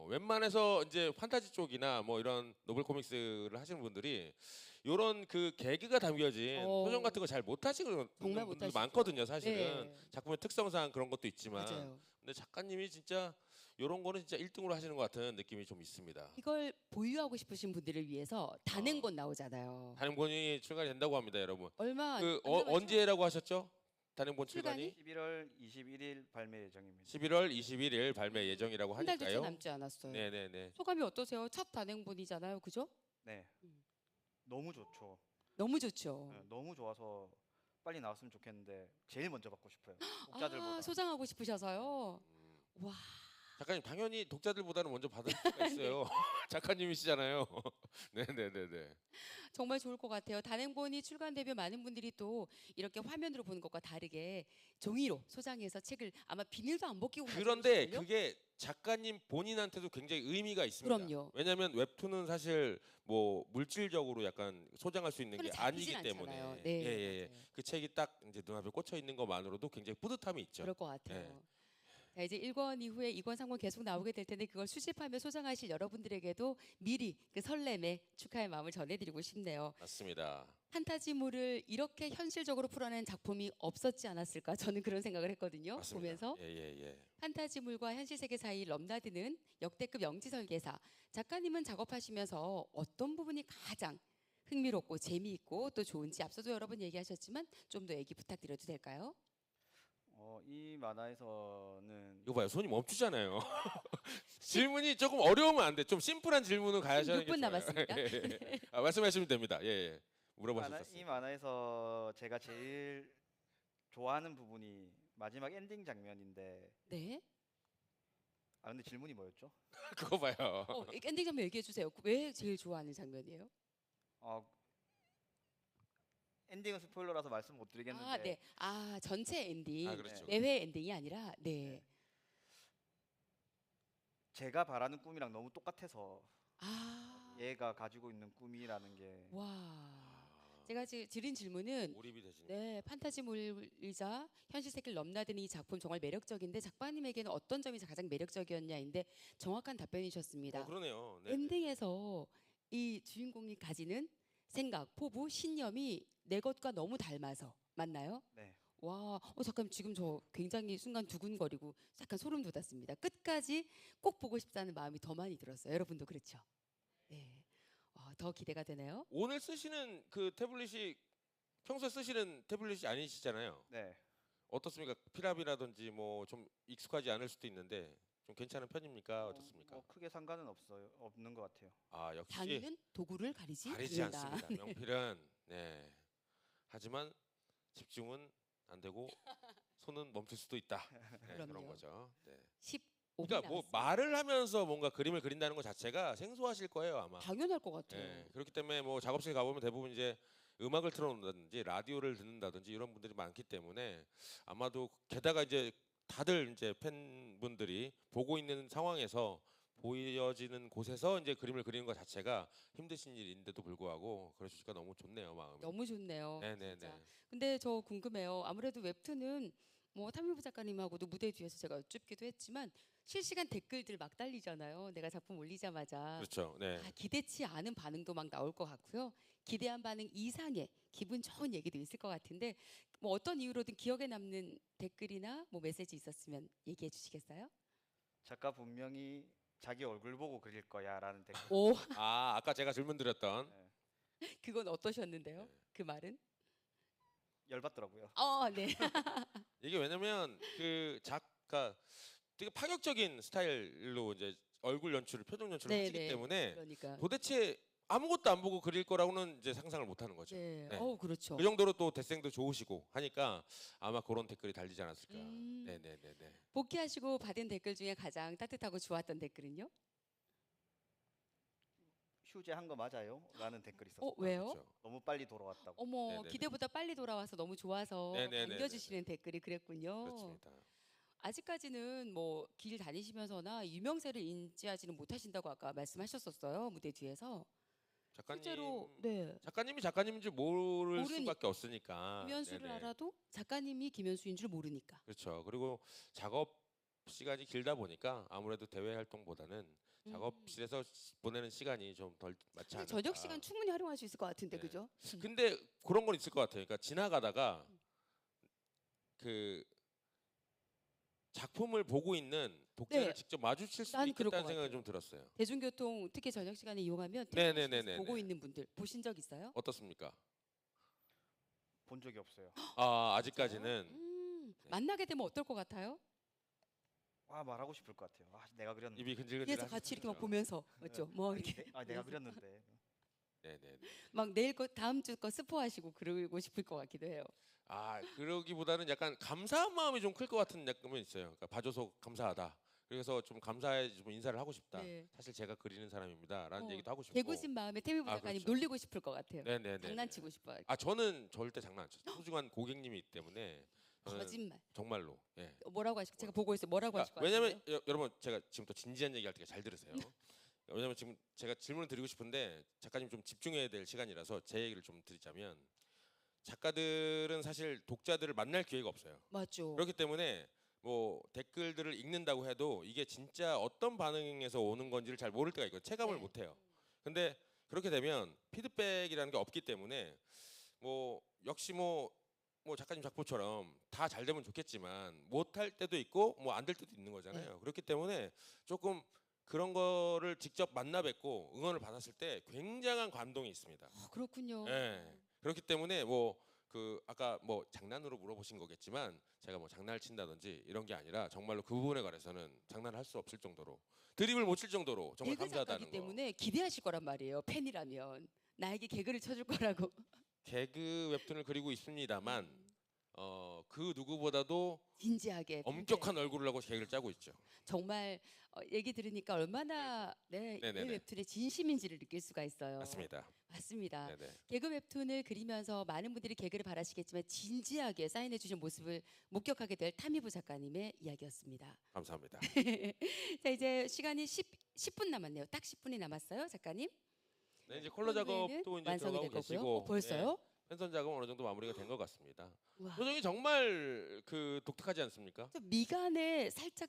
웬만해서 이제 판타지 쪽이나 뭐 이런 노블 코믹스를 하시는 분들이 이런 그 개그가 담겨진 표정 같은 거 잘 못하시는 정말 분들이 못하시죠. 많거든요. 사실은 네. 작품의 특성상 그런 것도 있지만, 맞아요. 근데 작가님이 진짜 이런 거는 진짜 1등으로 하시는 것 같은 느낌이 좀 있습니다. 이걸 보유하고 싶으신 분들을 위해서 단행본 나오잖아요. 단행본이 출간이 된다고 합니다, 여러분. 얼마 그 안 남았죠? 언제라고 하셨죠? 단행본 출간이? 출간이 11월 21일 발매 예정입니다. 11월 21일 발매 예정이라고 한 달도 채 하니까요. 남지 않았어요. 네네네. 소감이 어떠세요? 첫 단행본이잖아요, 그죠? 네. 너무 좋죠. 너무 좋죠. 네, 너무 좋아서 빨리 나왔으면 좋겠는데 제일 먼저 받고 싶어요. 독자들보다. 아, 소장하고 싶으셔서요. 음. 와, 작가님 당연히 독자들보다는 먼저 받을 수가 있어요. 작가님이시잖아요. 네네네네. 정말 좋을 것 같아요. 단행본이 출간되면 많은 분들이 또 이렇게 화면으로 보는 것과 다르게 종이로 소장해서 책을 아마 비닐도 안 벗기고 그런데 가져오실걸요? 그게 작가님 본인한테도 굉장히 의미가 있습니다. 그럼요. 왜냐하면 웹툰은 사실 뭐 물질적으로 약간 소장할 수 있는 게 손에 잡히진 아니기 때문에 않잖아요. 네, 예예예. 맞아요. 그 책이 딱 이제 눈앞에 꽂혀 있는 것만으로도 굉장히 뿌듯함이 있죠. 그럴 것 같아요. 네. 자, 이제 1권 이후에 2권, 3권 계속 나오게 될 텐데 그걸 수집하며 소장하실 여러분들에게도 미리 그 설렘에 축하의 마음을 전해드리고 싶네요. 맞습니다. 판타지물을 이렇게 현실적으로 풀어낸 작품이 없었지 않았을까, 저는 그런 생각을 했거든요. 맞습니다. 보면서 예예예. 판타지물과 현실 세계 사이 넘나드는 역대급 영지 설계사. 작가님은 작업하시면서 어떤 부분이 가장 흥미롭고 재미있고 또 좋은지 앞서도 여러 번 얘기하셨지만 좀 더 얘기 부탁드려도 될까요? 이 만화에서는 이거 봐요. 손이 멈추잖아요. 질문이 조금 어려우면 안 돼. 좀 심플한 질문은 가야죠. 16분 남았습니다. 말씀하시면 됩니다. 예, 예. 이 물어보셨어요. 만화에서 제가 제일 좋아하는 부분이 마지막 엔딩 장면인데 네. 근데 질문이 뭐였죠? 그거 봐요. 엔딩 장면 얘기해 주세요. 왜 제일 좋아하는 장면이에요? 엔딩은 스포일러라서 말씀 못 드리겠는데 아, 네. 아, 전체 엔딩. 아, 그렇죠. 매회 엔딩이 아니라 네. 제가 바라는 꿈이랑 너무 똑같아서 아, 얘가 가지고 있는 꿈이라는 게 와. 제가 드린 질문은 몰입이 되시는. 네, 판타지물이자 현실 세계를 넘나드는 이 작품 정말 매력적인데 작가님에게는 어떤 점이 가장 매력적이었냐인데 정확한 답변이셨습니다. 그러네요. 네. 엔딩에서 이 주인공이 가지는 생각, 포부, 신념이 내 것과 너무 닮아서 맞나요? 네. 와, 잠깐 지금 저 굉장히 순간 두근거리고 약간 소름 돋았습니다. 끝까지 꼭 보고 싶다는 마음이 더 많이 들었어요. 여러분도 그렇죠? 네, 더 기대가 되네요. 오늘 쓰시는 그 태블릿이 평소에 쓰시는 태블릿이 아니시잖아요. 네. 어떻습니까? 피랍이라든지 뭐 좀 익숙하지 않을 수도 있는데 좀 괜찮은 편입니까? 어떻습니까? 뭐 크게 상관은 없는 것 같아요. 아 역시 장인은 도구를 가리지 가리지 않는다. 않습니다. 명필은 네. 하지만 집중은 안 되고 손은 멈출 수도 있다. 네, 그런 그럼요. 거죠. 네. 15분 그러니까 뭐 남았습니다. 말을 하면서 뭔가 그림을 그린다는 것 자체가 생소하실 거예요 아마. 당연할 것 같아요. 예, 그렇기 때문에 뭐 작업실 가보면 대부분 이제 음악을 틀어놓는다든지 라디오를 듣는다든지 이런 분들이 많기 때문에 아마도 게다가 이제 다들 이제 팬분들이 보고 있는 상황에서 보여지는 곳에서 이제 그림을 그리는 것 자체가 힘드신 일인데도 불구하고 그러시니까 너무 좋네요 마음이. 너무 좋네요. 네네네. 진짜. 근데 저 궁금해요. 아무래도 웹툰은 뭐 탐유부 작가님하고도 무대 뒤에서 제가 여쭙기도 했지만 실시간 댓글들 막 달리잖아요. 내가 작품 올리자마자. 그렇죠. 네. 기대치 않은 반응도 막 나올 것 같고요. 기대한 반응 이상의 기분 좋은 얘기도 있을 것 같은데 뭐 어떤 이유로든 기억에 남는 댓글이나 뭐 메시지 있었으면 얘기해 주시겠어요? 작가 분명히 자기 얼굴 보고 그릴 거야라는 댓글. 오, 아 아까 제가 질문 드렸던 그건 어떠셨는데요? 네. 그 말은? 열받더라고요. 네. 이게 왜냐면 그 작가 되게 파격적인 스타일로 이제 얼굴 연출을 표정 연출을 네, 하시기 네. 때문에 그러니까. 도대체 아무것도 안 보고 그릴 거라고는 이제 상상을 못 하는 거죠. 네. 네. 그렇죠. 그 정도로 또 대생도 좋으시고 하니까 아마 그런 댓글이 달리지 않았을까. 음. 네네네네. 복귀하시고 받은 댓글 중에 가장 따뜻하고 좋았던 댓글은요? 휴재 한 거 맞아요? 라는 댓글이 있었어요. 왜요? 그렇죠. 너무 빨리 돌아왔다고. 어머, 네네네. 기대보다 빨리 돌아와서 너무 좋아서 네네네네네. 반겨주시는 댓글이 그랬군요. 그렇습니다. 아직까지는 뭐 길 다니시면서나 유명세를 인지하지는 못하신다고 아까 말씀하셨었어요. 무대 뒤에서. 작가님 실제로 네. 작가님이 작가님인 줄 모를 모르니- 수밖에 없으니까. 김현수를 네네. 알아도 작가님이 김현수인 줄 모르니까. 그렇죠. 그리고 작업 시간이 길다 보니까 아무래도 대외 활동보다는 작업실에서 보내는 시간이 좀 덜 맞지 않을까. 저녁 시간 충분히 활용할 수 있을 것 같은데 네. 그죠? 근데 그런 건 있을 것 같아요. 그러니까 지나가다가 그 작품을 보고 있는 독자를 네. 직접 마주칠 수도 난 그럴 있겠다는 것 생각이 같아요. 좀 들었어요. 대중교통 특히 저녁 시간에 이용하면 네네네네네. 대중교통에서 보고 있는 분들 보신 적 있어요? 어떻습니까? 본 적이 없어요. 아 아직까지는 만나게 되면 어떨 것 같아요? 말하고 싶을 것 같아요. 내가 그렸는데. 입이 근질근질. 뒤에서 같이 이렇게 막 보면서 맞죠? 뭐 이렇게 내가 그렸는데. 네네. 막 내일 거 다음 주 거 스포하시고 그러고 싶을 것 같기도 해요. 아 그러기보다는 약간 감사한 마음이 좀 클 것 같은 느낌은 있어요. 그러니까 봐줘서 감사하다. 그래서 좀 감사해 좀 인사를 하고 싶다. 네. 사실 제가 그리는 사람입니다라는 어, 얘기도 하고 싶고. 개구진 마음에 태미부 아, 작가님 그렇죠. 놀리고 싶을 것 같아요. 네네네. 장난치고 싶어요. 아 저는 절대 장난 안 쳐요. 소중한 고객님이기 때문에 저는 거짓말. 정말로. 예. 뭐라고 하실? 제가 보고 있어요. 뭐라고 하실 것 그러니까 같아요? 왜냐면 여러분 제가 지금 또 진지한 얘기할 때 잘 들으세요. 왜냐면 지금 제가 질문을 드리고 싶은데 작가님 좀 집중해야 될 시간이라서 제 얘기를 좀 드리자면 작가들은 사실 독자들을 만날 기회가 없어요. 맞죠. 그렇기 때문에 뭐 댓글들을 읽는다고 해도 이게 진짜 어떤 반응에서 오는 건지를 잘 모를 때가 있고 체감을 네. 못 해요. 근데 그렇게 되면 피드백이라는 게 없기 때문에 뭐 역시 뭐 작가님 작품처럼 다 잘 되면 좋겠지만 못할 때도 있고 뭐 안 될 때도 있는 거잖아요. 그렇기 때문에 조금 그런 거를 직접 만나 뵙고 응원을 받았을 때 굉장한 감동이 있습니다. 그렇군요. 예. 그렇기 때문에 뭐 그 아까 뭐 장난으로 물어보신 거겠지만 제가 뭐 장난을 친다든지 이런 게 아니라 정말로 그 부분에 관해서는 장난을 할 수 없을 정도로 드립을 못 칠 정도로 정말 개그 감사하다는 작가기 거. 때문에 기대하실 거란 말이에요. 팬이라면 나에게 개그를 쳐줄 거라고. 개그 웹툰을 그리고 있습니다만 그 누구보다도 진지하게 엄격한 얼굴을 하고 개그를 짜고 있죠. 정말 얘기 들으니까 얼마나 이 네네네. 웹툰의 진심인지를 느낄 수가 있어요. 맞습니다. 맞습니다. 네네. 개그 웹툰을 그리면서 많은 분들이 개그를 바라시겠지만 진지하게 사인해 주신 모습을 목격하게 될 타미부 작가님의 이야기였습니다. 감사합니다. 자, 이제 시간이 10분 남았네요. 딱 10분이 남았어요, 작가님. 네, 이제 컬러 작업도 이제 완성이 들어가고 될 거고요. 계시고 벌써요? 펜선 작업 어느 정도 마무리가 된 것 같습니다. 와. 표정이 정말 그 독특하지 않습니까? 저 미간에 살짝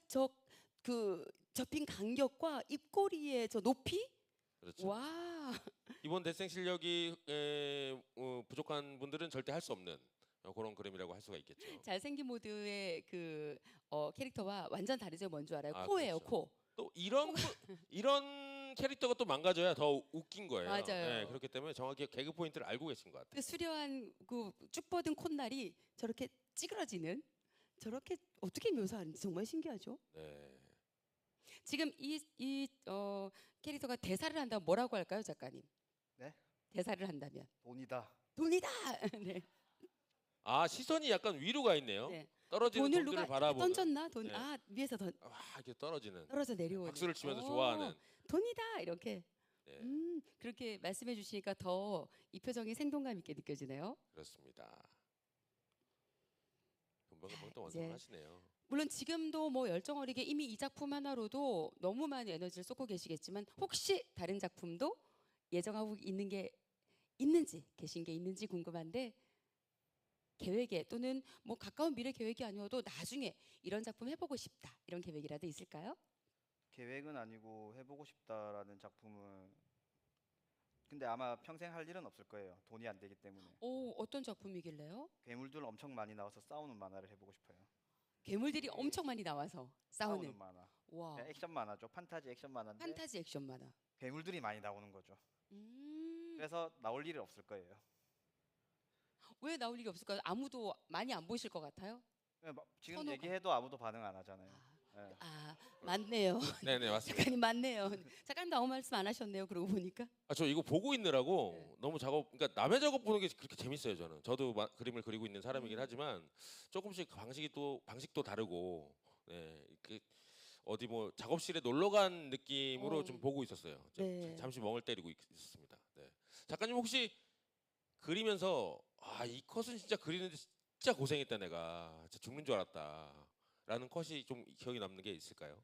그 접힌 간격과 입꼬리의 저 높이? 그렇죠. 와. 이번 대생 실력이 부족한 분들은 절대 할 수 없는 그런 그림이라고 할 수가 있겠죠. 잘생긴 모드의 그 캐릭터와 완전 다르죠. 뭔지 알아요? 아, 코예요, 그렇죠. 코. 또 이런 캐릭터가 또 망가져야 더 웃긴 거예요. 맞아요. 네, 그렇기 때문에 정확히 개그 포인트를 알고 계신 것 같아요. 그 수려한 그 쭉 뻗은 콧날이 저렇게 찌그러지는 저렇게 어떻게 묘사하는지 정말 신기하죠. 네. 지금 이 캐릭터가 대사를 한다면 뭐라고 할까요, 작가님? 네? 대사를 한다면 돈이다. 돈이다. 네. 아, 시선이 약간 위로 가 있네요. 네. 떨어지는 돈을 돈들을 누가 바라보는. 던졌나? 돈. 네. 아, 위에서 와, 이렇게 떨어지는. 떨어져 내려오는. 박수를 치면서 어, 좋아하는. 돈이다 이렇게. 네, 그렇게 말씀해 주시니까 더 이 표정이 생동감 있게 느껴지네요. 그렇습니다. 금방금방 또 이제 완성하시네요. 물론 지금도 뭐 열정 어리게 이미 이 작품 하나로도 너무 많은 에너지를 쏟고 계시겠지만 혹시 다른 작품도 예정하고 있는 게 있는지 계신 게 있는지 궁금한데 계획에 또는 뭐 가까운 미래 계획이 아니어도 나중에 이런 작품 해보고 싶다 이런 계획이라도 있을까요? 계획은 아니고 해보고 싶다라는 작품은 근데 아마 평생 할 일은 없을 거예요. 돈이 안 되기 때문에. 오, 어떤 작품이길래요? 괴물들 엄청 많이 나와서 싸우는 만화를 해보고 싶어요. 괴물들이 엄청 많이 나와서 싸우는. 만화. 와, 그냥 액션 만화죠. 판타지 액션 만화인데 판타지 액션 만화. 괴물들이 많이 나오는 거죠. 음, 그래서 나올 일이 없을 거예요. 왜 나올 일이 없을까요? 아무도 많이 안 보실 것 같아요? 지금 선호가- 얘기해도 아무도 반응 안 하잖아요. 예. 아, 맞네요. 네네, 맞습니다. 작가님 맞네요. 작가님 아무 말씀 안 하셨네요. 그러고 보니까. 아, 저 이거 보고 있느라고 네. 너무 그러니까 남의 작업 보는 게 그렇게 재밌어요, 저는. 저도 그림을 그리고 있는 사람이긴 하지만 조금씩 방식도 다르고, 네, 어디 뭐 작업실에 놀러 간 느낌으로 어. 좀 보고 있었어요. 네. 잠시 멍을 때리고 있었습니다. 네. 작가님 혹시 그리면서 이 컷은 진짜 그리는데 진짜 고생했다 내가 진짜 죽는 줄 알았다라는 컷이 좀 기억에 남는 게 있을까요?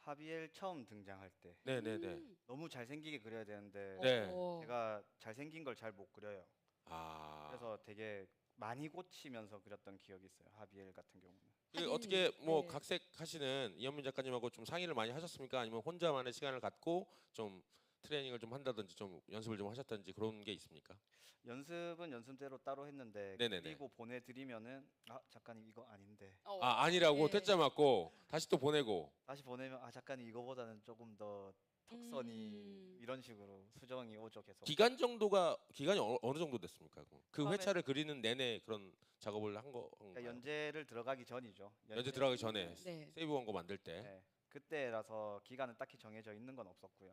하비엘 처음 등장할 때 네네네. 너무 잘생기게 그려야 되는데 네. 제가 잘생긴 걸 잘 못 그려요. 아. 그래서 되게 많이 고치면서 그렸던 기억이 있어요. 하비엘 같은 경우는. 하긴, 어떻게 뭐 네. 각색하시는 이현민 작가님하고 좀 상의를 많이 하셨습니까? 아니면 혼자만의 시간을 갖고 좀 트레이닝을 좀 한다든지 좀 연습을 좀 하셨다든지 그런 게 있습니까? 연습은 연습대로 따로 했는데 네네네. 그리고 보내드리면은 작가님 이거 아닌데 아니라고 네. 퇴짜 맞고 다시 또 보내고. 다시 보내면 작가님 이거보다는 조금 더 턱선이 이런 식으로 수정이 오죠 계속. 기간이 어느 정도 됐습니까? 그 처음에- 회차를 그리는 내내 그런 작업을 한 건가요? 그러니까 연재를 들어가기 전이죠. 연재 들어가기 전에 네. 세이브 원고 만들 때. 네. 그때라서 기간은 딱히 정해져 있는 건 없었고요.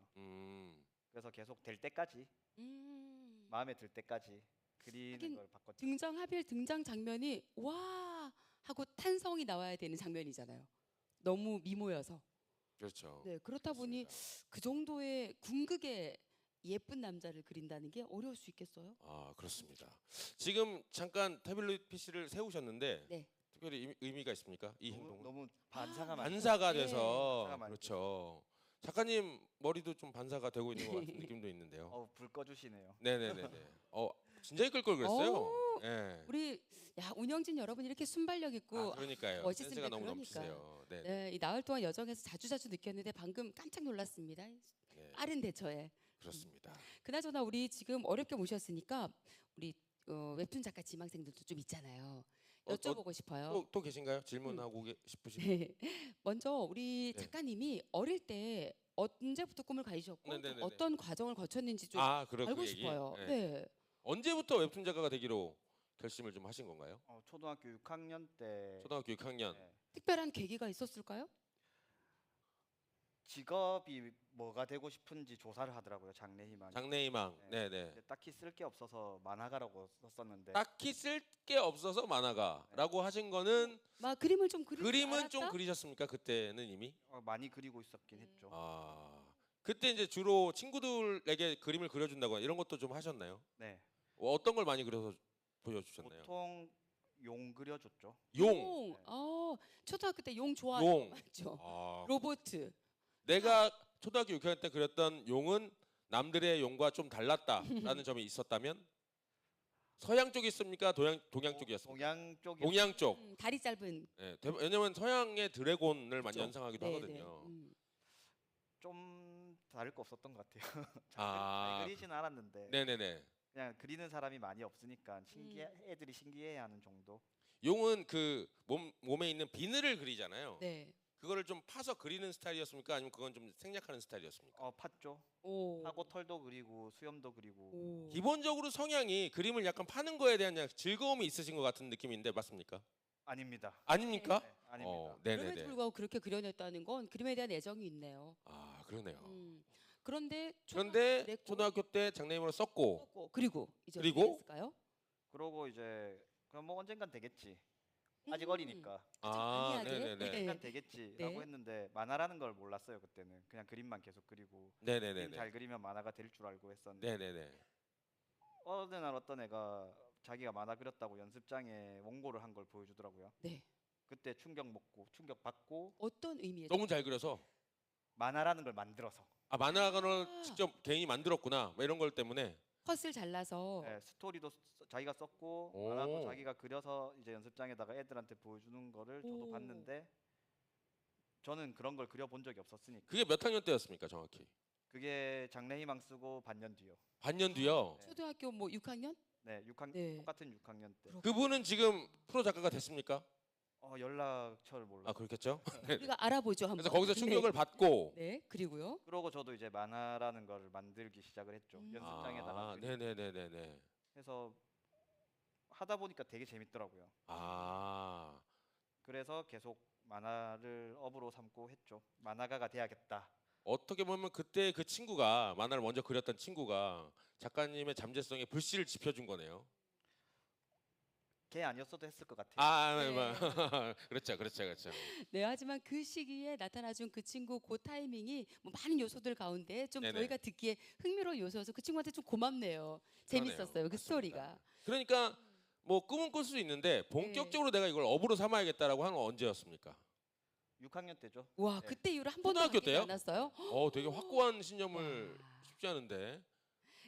그래서 계속 될 때까지 마음에 들 때까지 그리는 하긴 걸 바꿨죠. 하빌 등장 장면이 와 하고 탄성이 나와야 되는 장면이잖아요. 너무 미모여서. 그렇죠. 네, 그렇다 보니 그렇습니다. 그 정도의 궁극의 예쁜 남자를 그린다는 게 어려울 수 있겠어요? 아, 그렇습니다. 지금 잠깐 태블릿 PC를 세우셨는데 네. 특별히 의미가 있습니까? 이 행동은? 너무 반사가 많이 반사가 네. 돼서 반사가 많이 그렇죠. 작가님 머리도 좀 반사가 되고 있는 것 같은 느낌도 있는데요. 불 꺼주시네요. 네네네네. 진작에 끌 걸 그랬어요. 오. 네. 우리 운영진 여러분 이렇게 순발력 있고 그러니까요. 멋있습니다. 센스가 너무 그러니까요. 넘치세요. 네. 네, 이 나흘 동안 여정에서 자주자주 느꼈는데 방금 깜짝 놀랐습니다. 네, 빠른 대처에. 그렇습니다. 그나저나 우리 지금 어렵게 모셨으니까 우리 웹툰 작가 지망생들도 좀 있잖아요. 여쭤보고 싶어요. 또 계신가요? 질문하고 싶으신 분? 네. 먼저 우리 네. 작가님이 어릴 때 언제부터 꿈을 가지셨고 좀 네네네네. 어떤 과정을 거쳤는지 좀 그렇고 알고 얘기. 싶어요. 네. 네. 언제부터 웹툰 작가가 되기로 결심을 좀 하신 건가요? 초등학교 6학년 때 초등학교 6학년. 네. 특별한 계기가 있었을까요? 직업이 뭐가 되고 싶은지 조사를 하더라고요. 장래희망. 장래희망. 네. 네네. 근데 딱히 쓸 게 없어서 만화가라고 썼었는데 딱히 쓸 게 없어서 만화가라고 하신 거는 막 그림을 좀 그릴 줄 그림은 알았다? 좀 그리셨습니까? 그때는 이미? 많이 그리고 있었긴 했죠. 그때 이제 주로 친구들에게 그림을 그려준다거나 이런 것도 좀 하셨나요? 네. 어떤 걸 많이 그려서 보여주셨나요? 보통 용 그려줬죠. 용. 초등학교 때 용 좋아하는 용. 거 맞죠? 아, 로보트. 내가 초등학교 6학년 때 그렸던 용은 남들의 용과 좀 달랐다라는 점이 있었다면 서양 쪽이 있습니까? 동양 쪽이었습니까? 동양 쪽이 동양 쪽. 다리 짧은. 예, 왜냐면 서양의 드래곤을 많이 그쵸. 연상하기도 네, 하거든요. 네. 좀 다를 거 없었던 것 같아요. 아. 잘 그리지는 않았는데 네네네. 그냥 그리는 사람이 많이 없으니까 애들이 신기해하는 정도. 용은 그 몸에 있는 비늘을 그리잖아요. 네. 그거를 좀 파서 그리는 스타일이었습니까? 아니면 그건 좀 생략하는 스타일이었습니까? 팠죠. 오. 하고 털도 그리고 수염도 그리고. 오. 기본적으로 성향이 그림을 약간 파는 거에 대한 즐거움이 있으신 것 같은 느낌인데 맞습니까? 아닙니다. 아닙니까? 네, 아닙니다. 그럼에도 네네네. 불구하고 그렇게 그려냈다는 건 그림에 대한 애정이 있네요. 아 그러네요. 그런데 그런데 그랬고, 초등학교 때 장래희망으로 썼고 그리고 이제 그리고? 어떻게 했을까요? 그러고 이제 그럼 뭐 언젠간 되겠지. 아직 어리니까. 아 아니하게? 네네네. 언젠간 되겠지라고 네. 했는데 만화라는 걸 몰랐어요 그때는. 그냥 그림만 계속 그리고 그림 네네네네. 잘 그리면 만화가 될 줄 알고 했었는데 네네네. 어느 날 어떤 애가 자기가 만화 그렸다고 연습장에 원고를 한 걸 보여주더라고요. 네. 그때 충격 받고 어떤 의미에서? 너무 잘 그려서 만화라는 걸 만들어서 만화가를 직접 개인이 만들었구나 뭐 이런 걸 때문에 컷을 잘라서 네, 스토리도 자기가 썼고 오. 만화도 자기가 그려서 이제 연습장에다가 애들한테 보여주는 거를 저도 오. 봤는데 저는 그런 걸 그려본 적이 없었으니까 그게 몇 학년 때였습니까 정확히? 그게 장래희망 쓰고 반년 뒤요. 반년 뒤요. 초등학교 뭐 6학년? 네, 6학년 네. 똑같은 6학년 때. 그분은 지금 프로 작가가 됐습니까? 연락처를 몰라. 아 그렇겠죠. 우리가 알아보죠 한번. 그래서 거기서 충격을 받고 네. 그리고요. 그러고 저도 이제 만화라는 걸 만들기 시작을 했죠. 연습장에다가 그리고. 네네네네네. 해서 하다 보니까 되게 재밌더라고요. 아 그래서 계속 만화를 업으로 삼고 했죠. 만화가가 돼야겠다. 어떻게 보면 그때 그 친구가 만화를 먼저 그렸던 친구가 작가님의 잠재성에 불씨를 지펴준 거네요. 걔 아니었어도 했을 것 같아요. 그렇죠, 그렇죠, 그렇죠. 네. 하지만 그 시기에 나타나준 그 친구 그 타이밍이 뭐 많은 요소들 가운데 좀 네네. 저희가 듣기에 흥미로운 요소여서 그 친구한테 좀 고맙네요. 재밌었어요. 그 맞습니다. 스토리가. 그러니까 뭐 꿈은 꿀 수 있는데 본격적으로 내가 이걸 업으로 삼아야겠다라고 하는 건 언제였습니까? 6학년 때죠. 와 네. 그때 이후로 한 번도 초등학교 바뀌지 때요? 않았어요? 되게 확고한 신념을 와. 쉽지 않은데.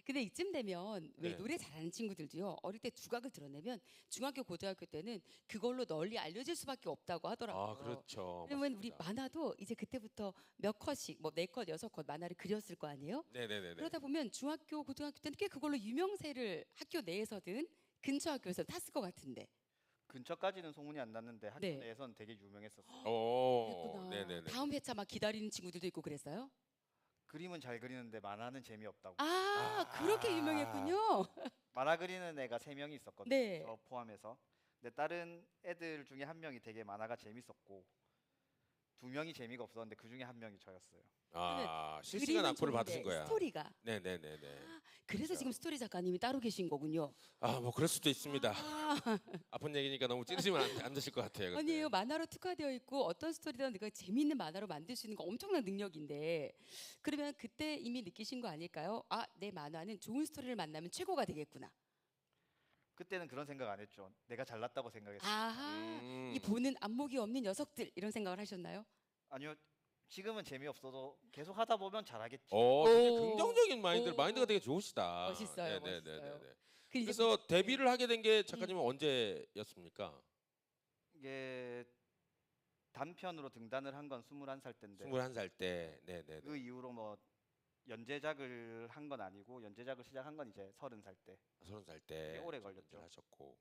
근데 이쯤 되면 왜 네. 노래 잘하는 친구들도요 어릴 때 두각을 드러내면 중학교 고등학교 때는 그걸로 널리 알려질 수밖에 없다고 하더라고요. 그렇죠. 그러면 우리 맞습니다. 만화도 이제 그때부터 몇 컷씩 뭐 4컷, 6컷 만화를 그렸을 거 아니에요? 네네네네. 그러다 보면 중학교, 고등학교 때는 꽤 그걸로 유명세를 학교 내에서든 근처 학교에서 탔을 것 같은데. 근처까지는 소문이 안 났는데 학교 네. 내에서는 되게 유명했었어요. 그랬구나. 네네네. 다음 회차 막 기다리는 친구들도 있고 그랬어요? 그림은 잘 그리는데 만화는 재미없다고. 그렇게 유명했군요. 만화 그리는 애가 3명이 있었거든요. 네. 저 포함해서. 근데 다른 애들 중에 한 명이 되게 만화가 재밌었고 2명이 재미가 없었는데 그 중에 한 명이 저였어요. 실시간 그림은 악플을 좋은데 받으신 거야. 스토리가. 네네네네. 그래서 지금 스토리 작가님이 따로 계신 거군요. 뭐 그럴 수도 있습니다. 아픈 얘기니까 너무 찌르시면 안 되실 것 같아요. 근데. 아니에요. 만화로 특화되어 있고 어떤 스토리든 내가 재미있는 만화로 만들 수 있는 거 엄청난 능력인데 그러면 그때 이미 느끼신 거 아닐까요? 내 만화는 좋은 스토리를 만나면 최고가 되겠구나. 그때는 그런 생각 안 했죠. 내가 잘났다고 생각했어요. 이 보는 안목이 없는 녀석들 이런 생각을 하셨나요? 아니요. 지금은 재미없어도 계속 하다 보면 잘하겠지. 되게 긍정적인 오. 마인드가 되게 좋으시다. 멋있어요, 네네네네. 멋있어요. 이제 그래서 데뷔를 하게 된 게 작가님은 언제였습니까? 이게 단편으로 등단을 한 건 21살 때인데 21살 때. 네네네. 그 이후로 뭐 연재작을 한 건 아니고 연재작을 시작한 건 이제 30살 때. 30살 때. 되게 오래 걸렸죠. 하셨고.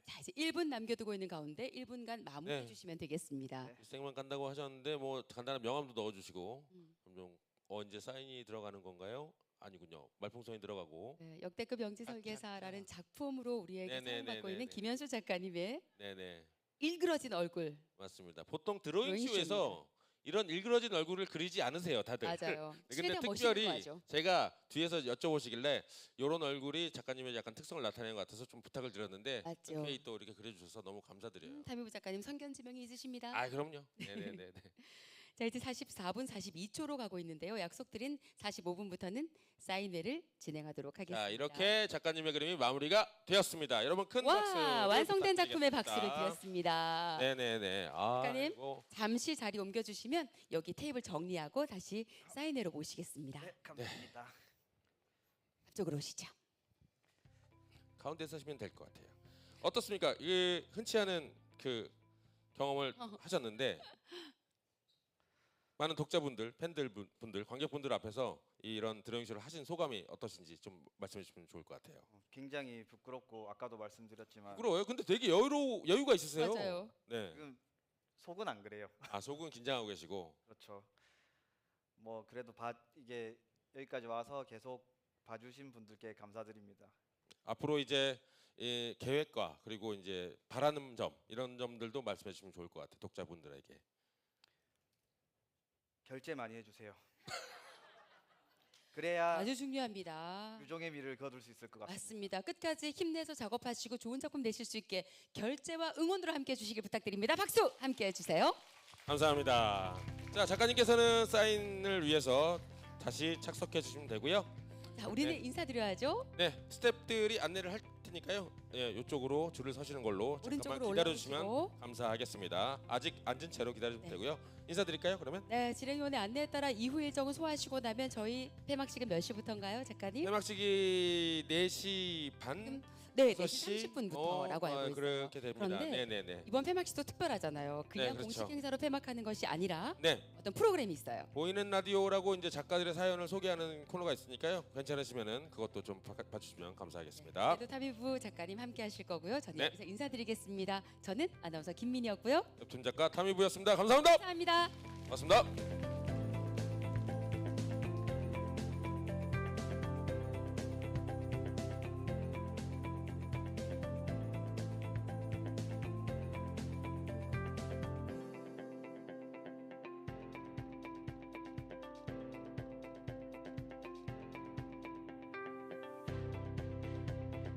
자 이제 1분 남겨두고 있는 가운데 1분간 마무리해 네. 주시면 되겠습니다. 네. 일생만 간다고 하셨는데 뭐 간단한 명함도 넣어주시고 음. 그럼 좀 언제 사인이 들어가는 건가요? 아니군요. 말풍선이 들어가고. 네, 역대급 영지 설계사라는 작품으로 우리에게 사랑받고 있는 네네네네네. 김현수 작가님의 네네. 일그러진 얼굴. 맞습니다. 보통 드로잉 드로잉 쇼에서 이런 일그러진 얼굴을 그리지 않으세요, 다들. 맞아요. 근데 최대한 멋있는 특별히 거 하죠. 제가 뒤에서 여쭤보시길래 이런 얼굴이 작가님의 약간 특성을 나타내는 것 같아서 좀 부탁을 드렸는데 맞죠. 흔쾌히 또 이렇게 그려주셔서 너무 감사드려요. 담임부 작가님 선견지명이 있으십니다. 그럼요. 네네네. 자, 이제 44분 42초로 가고 있는데요. 약속드린 45분부터는 사인회를 진행하도록 하겠습니다. 자, 이렇게 작가님의 그림이 마무리가 되었습니다. 여러분 큰 박수. 와, 완성된 작품의 박수를 드렸습니다. 네네네. 아, 작가님. 이거 잠시 자리 옮겨주시면 여기 테이블 정리하고 다시 사인회로 모시겠습니다. 네, 감사합니다. 앞쪽으로 오시죠. 가운데 서시면 될 것 같아요. 어떻습니까? 이게 흔치 않은 그 경험을 하셨는데 많은 독자분들, 팬들분들, 관객분들 앞에서 이런 드로잉쇼를 하신 소감이 어떠신지 좀 말씀해 주시면 좋을 것 같아요. 굉장히 부끄럽고 아까도 말씀드렸지만 부끄러워요? 근데 되게 여유가 있으세요. 맞아요. 네. 지금 속은 안 그래요. 아, 속은 긴장하고 계시고. 그렇죠. 뭐 그래도 이게 여기까지 와서 계속 봐주신 분들께 감사드립니다. 앞으로 이제 이 계획과 그리고 이제 바라는 점 이런 점들도 말씀해 주시면 좋을 것 같아요. 독자분들에게. 결제 많이 해주세요. 그래야 아주 중요합니다. 유종의 미를 거둘 수 있을 것 같습니다. 맞습니다. 끝까지 힘내서 작업하시고 좋은 작품 내실 수 있게 결제와 응원으로 함께 해주시길 부탁드립니다. 박수 함께 해주세요. 감사합니다. 자, 작가님께서는 사인을 위해서 다시 착석해 주시면 되고요. 자, 우리는 네. 인사드려야죠. 네, 스태프들이 안내를 할 테니까요. 예, 이쪽으로 줄을 서시는 걸로 잠깐만 오른쪽으로 기다려 주시면 올라오시고. 감사하겠습니다. 아직 앉은 채로 기다리시면 네. 되고요. 인사드릴까요? 그러면 네, 진행위원의 안내에 따라 이후 일정을 소화하시고 나면 저희 폐막식은 몇 시부터인가요, 작가님? 폐막식이 4시 반, 네, 6시 4시 30분부터라고 알고 있어요. 그렇게 됩니다. 그런데 네네네. 이번 폐막식도 특별하잖아요. 그냥 그렇죠. 공식 행사로 폐막하는 것이 아니라 네, 어떤 프로그램이 있어요. 보이는 라디오라고 이제 작가들의 사연을 소개하는 코너가 있으니까요. 괜찮으시면은 그것도 좀 봐주시면 감사하겠습니다. 그래도 타미부 작가님 함께 하실 거고요. 저는 네. 여기서 인사드리겠습니다. 저는 아나운서 김민희였고요. 웹툰 작가 타미부였습니다. 감사합니다. 감사합니다. 고맙습니다.